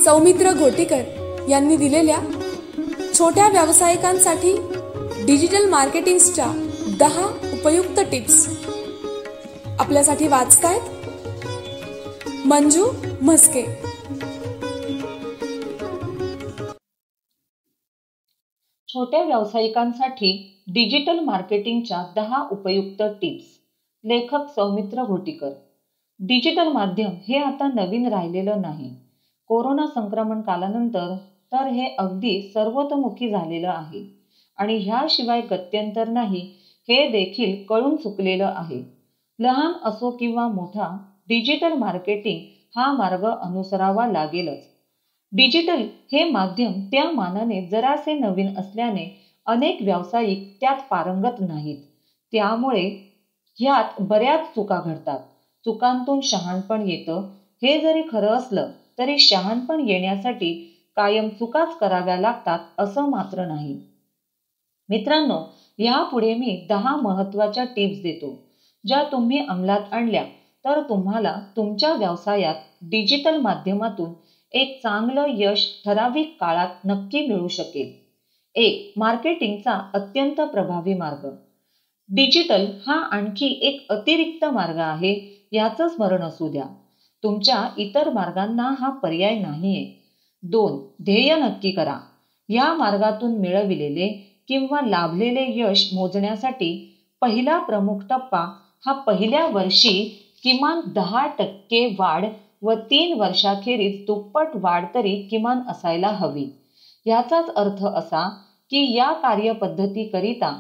सौमित्र घोटीकर यांनी दिलेल्या छोट्या व्यावसायिकांसाठी डिजिटल मार्केटिंगच्या 10 उपयुक्त टिप्स आपल्यासाठी वाचतायत मंजू म्हस्के. छोट्या व्यावसायिकांसाठी डिजिटल मार्केटिंगच्या 10 उपयुक्त टिप्स. लेखक सौमित्र घोटीकर. डिजिटल माध्यम हे आता नवीन राहिलेलं नाही. कोरोना संक्रमण कालानंतर तर हे अगदी सर्वतोमुखी झालेलं आहे आणि ह्याशिवाय गत्यंतर नाही हे देखील कळून चुकलेलं आहे. लहान असो किंवा मोठा, डिजिटल मार्केटिंग हा मार्ग अनुसरावा लागेलच. डिजिटल हे माध्यम त्या मानाने जरासे नवीन असल्याने अनेक व्यावसायिक त्यात पारंगत नाहीत. त्यामुळे ह्यात बऱ्याच चुका घडतात. चुकांतून शहाणपण येतं हे जरी खरं असलं तरी शहाणपण येण्यासाठी कायम चुकाच कराव्या लागतात असं मात्र नाही. मित्रांनो, यापुढे मी 10 महत्त्वाच्या टिप्स देतो, ज्या तुम्ही अंमलात आणल्या तर तुम्हाला तुमच्या व्यवसायात डिजिटल माध्यमातून एक चांगलं यश ठराविक काळात नक्की मिळू शकेल. 1. मार्केटिंगचा अत्यंत प्रभावी मार्ग. डिजिटल हा आणखी एक अतिरिक्त मार्ग आहे याचं स्मरण असू द्या. तुमच्या इतर मार्गांना हा पर्याय नाहीये. 2. ध्येय नक्की करा. या मार्गातून मिळविलेले किंवा लाभलेले यश मोजण्यासाठी पहिला प्रमुख टप्पा हा पहिल्या वर्षी किमान 10% वाढ व 3 वर्षाखेरीज दुप्पट वाढ तरी किमान असायला हवी. याचाच अर्थ असा की या कार्यपद्धतीकरिता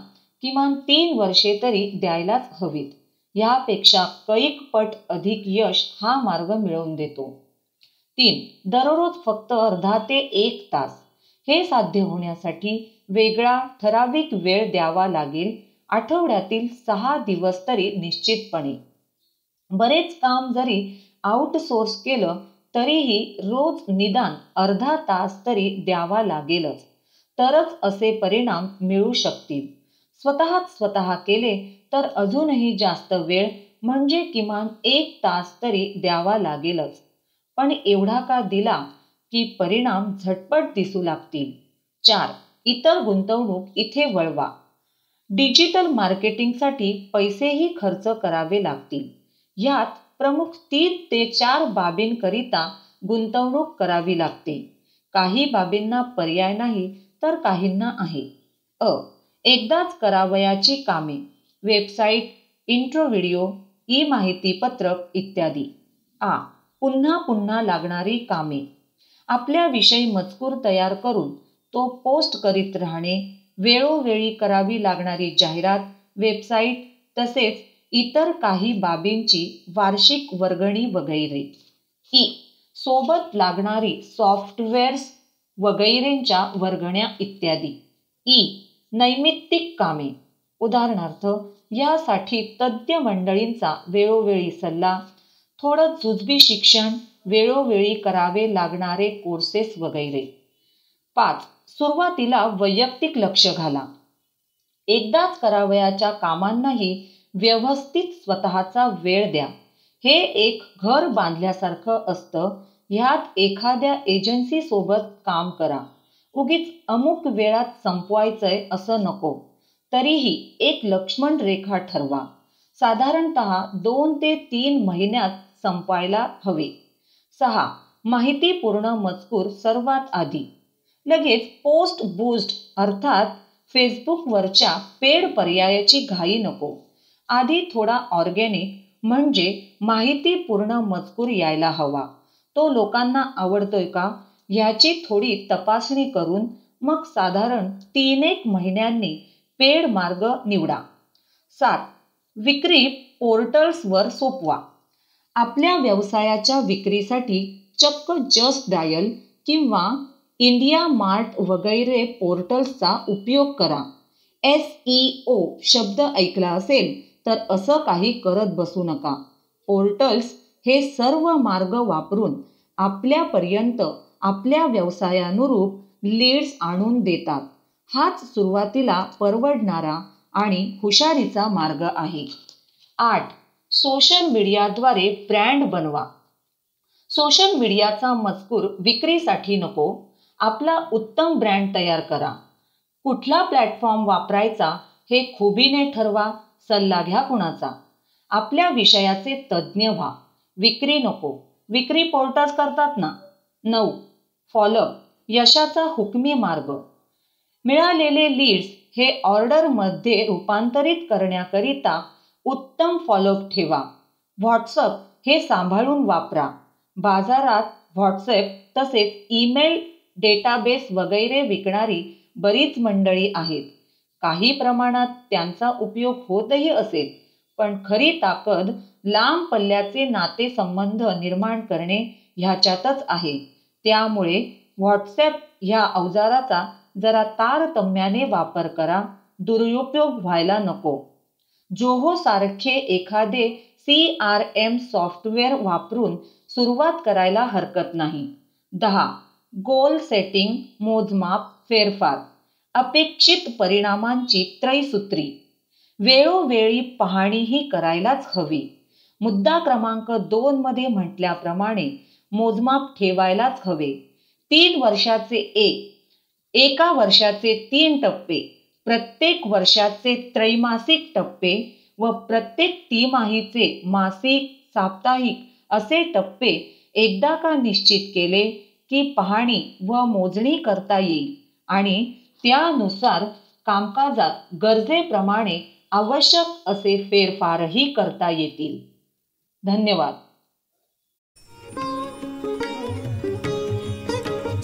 किमान 3 वर्षे तरी द्यायलाच हवीत. यापेक्षा कैक पट अधिक यश हा मार्ग मिळवून देतो. 3. दररोज फक्त अर्धा ते 1 तास. हे साध्य होण्यासाठी वेगळा ठराविक वेळ द्यावा लागेल. आठवड्यातील 6 दिवस तरी निश्चितपणे. बरेच काम जरी आउटसोर्स केलं तरीही रोज निदान अर्धा तास तरी द्यावा लागेलच. तरच असे परिणाम मिळू शकतील. स्वतः केले तर अजूनही जास्त वेळ म्हणजे किमान 1 तास तरी द्यावा लागेलच. पण एवढा का दिला की परिणाम झटपट दिसू लागतील. 4. इतर गुंतवणूक इथे वळवा. डिजिटल मार्केटिंगसाठी पैसेही खर्च करावे लागतील. यात प्रमुख 3 ते 4 बाबींकरिता गुंतवणूक करावी लागते. काही बाबींना पर्याय नाही तर काहींना आहे. एकदाच करावयाची कामे, वेबसाईट, इंट्रो व्हिडिओ, माहितीपत्रक इत्यादी. पुन्हा पुन्हा लागणारी कामे. आपल्याविषयी मजकूर तयार करून तो पोस्ट करीत राहणे, वेळोवेळी करावी लागणारी जाहिरात, वेबसाईट तसेच इतर काही बाबींची वार्षिक वर्गणी वगैरे. सोबत लागणारी सॉफ्टवेअर्स वगैरेंच्या वर्गण्या इत्यादी. नैमित्तिक कामे. उदाहरणार्थ यासाठी तज्ज्ञ मंडळींचा वेळोवेळी सल्ला, थोडं जुजबी शिक्षण, वेळोवेळी करावे लागणारे कोर्सेस वगैरे. 5. सुरुवातीला वैयक्तिक लक्ष घाला. एकदाच करावयाच्या कामांनाही व्यवस्थित स्वतःचा वेळ द्या. हे एक घर बांधल्यासारखं असतं. ह्यात एखाद्या एजन्सी सोबत काम करा. उगीच अमुक वेळात संपवायचंय असं नको. तरीही एक लक्ष्मण रेखा ठरवा. साधारणतः 2 ते 3 महिन्यात संपायला हवे. 6. माहितीपूर्ण मजकूर सर्वात आधी. लगेच पोस्ट बूस्ट अर्थात फेसबुकवरच्या पेड पर्यायाची घाई नको. आधी थोडा ऑर्गॅनिक म्हणजे माहितीपूर्ण मजकूर यायला हवा. तो लोकांना आवडतोय का ह्याची थोडी तपासणी करून मग साधारण 3-1 महिन्यांनी पेड मार्ग निवडा. 7. विक्री पोर्टल्सवर सोपवा. आपल्या व्यवसायाच्या विक्रीसाठी चक्क जस्ट डायल किंवा इंडिया मार्ट वगैरे पोर्टल्सचा उपयोग करा. SEO शब्द ऐकला असेल तर असं काही करत बसू नका. पोर्टल्स हे सर्व मार्ग वापरून आपल्यापर्यंत आपल्या व्यवसायानुरूप लीड्स आणून देतात. हाच सुरुवातीला परवडणारा आणि हुशारीचा मार्ग आहे. 8. सोशल मीडियाद्वारे ब्रँड बनवा. सोशल मीडियाचा मजकूर विक्रीसाठी नको. आपला उत्तम ब्रँड तयार करा. कुठला प्लॅटफॉर्म वापरायचा हे खुबीने ठरवा. सल्ला घ्या कुणाचा. आपल्या विषयाचे तज्ज्ञ व्हा. विक्री नको. विक्री पोर्टल्स करतात ना. 9. फॉलोअप. यशाचा हुकमी मार्ग. मिळालेले लीड्स हे ऑर्डरमध्ये रूपांतरित करण्याकरिता उत्तम फॉलोअप ठेवा. व्हॉट्सअप हे सांभाळून वापरा. बाजारात व्हॉट्सअप तसेच ईमेल डेटाबेस वगैरे विकणारी बरीच मंडळी आहेत. काही प्रमाणात त्यांचा उपयोग होतही असेल, पण खरी ताकद लांब पल्ल्याचे नातेसंबंध निर्माण करणे ह्याच्यातच आहे. त्यामुळे व्हॉट्सॲप ह्या अवजाराचा जरा तारतम्याने वापर करा. दुरुपयोग व्हायला नको. जोहो सारखे एखादे CRM सॉफ्टवेअर वापरून सुरुवात करायला हरकत नाही. 10. गोल सेटिंग, मोजमाप, फेरफार. अपेक्षित परिणामांची त्रयसूत्री. वेळोवेळी पाहणीही करायलाच हवी. मुद्दा क्रमांक 2 मध्ये म्हटल्याप्रमाणे मोजमाप ठेवायलाच हवे. 3 वर्षाचे एका वर्षाचे 3 टप्पे, प्रत्येक वर्षाचे त्रैमासिक टप्पे व प्रत्येक तिमाहीचे मासिक, साप्ताहिक असे टप्पे एकदा का निश्चित केले की पाहणी व मोजणी करता येईल आणि त्यानुसार कामकाजात गरजेप्रमाणे आवश्यक असे फेरफारही करता येतील. धन्यवाद.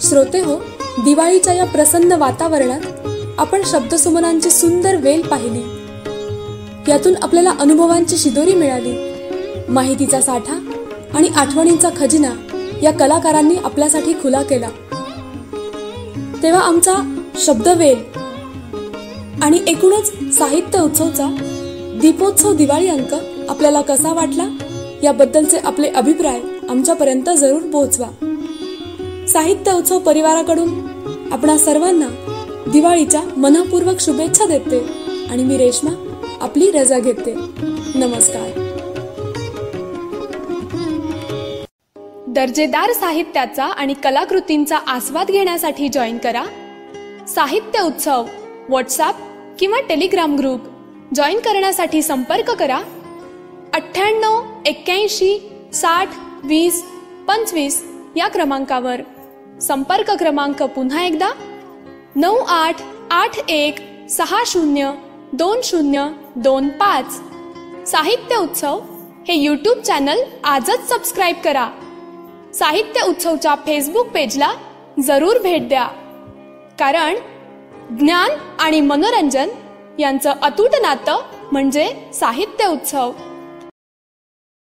श्रोते हो, दिवाळीच्या या प्रसन्न वातावरणात आपण शब्दसुमनांची सुंदर वेल पाहिली. यातून आपल्याला अनुभवांची शिदोरी मिळाली. माहितीचा साठा आणि आठवणींचा खजिना या कलाकारांनी आपल्यासाठी खुला केला. तेव्हा आमचा शब्दवेल आणि एकूणच साहित्य उत्सवचा दीपोत्सव दिवाळी अंक आपल्याला कसा वाटला याबद्दलचे आपले अभिप्राय आमच्यापर्यंत जरूर पोहोचवा. साहित्य उत्सव परिवाराकडून आपणा सर्वांना दिवाळीच्या मनःपूर्वक शुभेच्छा देते आणि मी रेश्मा आपली रजा घेते. नमस्कार. दर्जेदार साहित्याचा आणि कलाकृतींचा आस्वाद घेण्यासाठी जॉईन करा साहित्य उत्सव व्हॉट्सॲप किंवा टेलिग्राम ग्रुप. जॉईन करण्यासाठी संपर्क करा 98 81 60 20 25 या क्रमांकावर. संपर्क क्रमांक पुन्हा एकदा 9881 60 2025. साहित्य उत्सव हे यूट्यूब चॅनल आजच सबस्क्राईब करा. साहित्य उत्सवच्या फेसबुक पेजला जरूर भेट द्या, कारण ज्ञान आणि मनोरंजन यांचं अतूट नातं म्हणजे साहित्य उत्सव.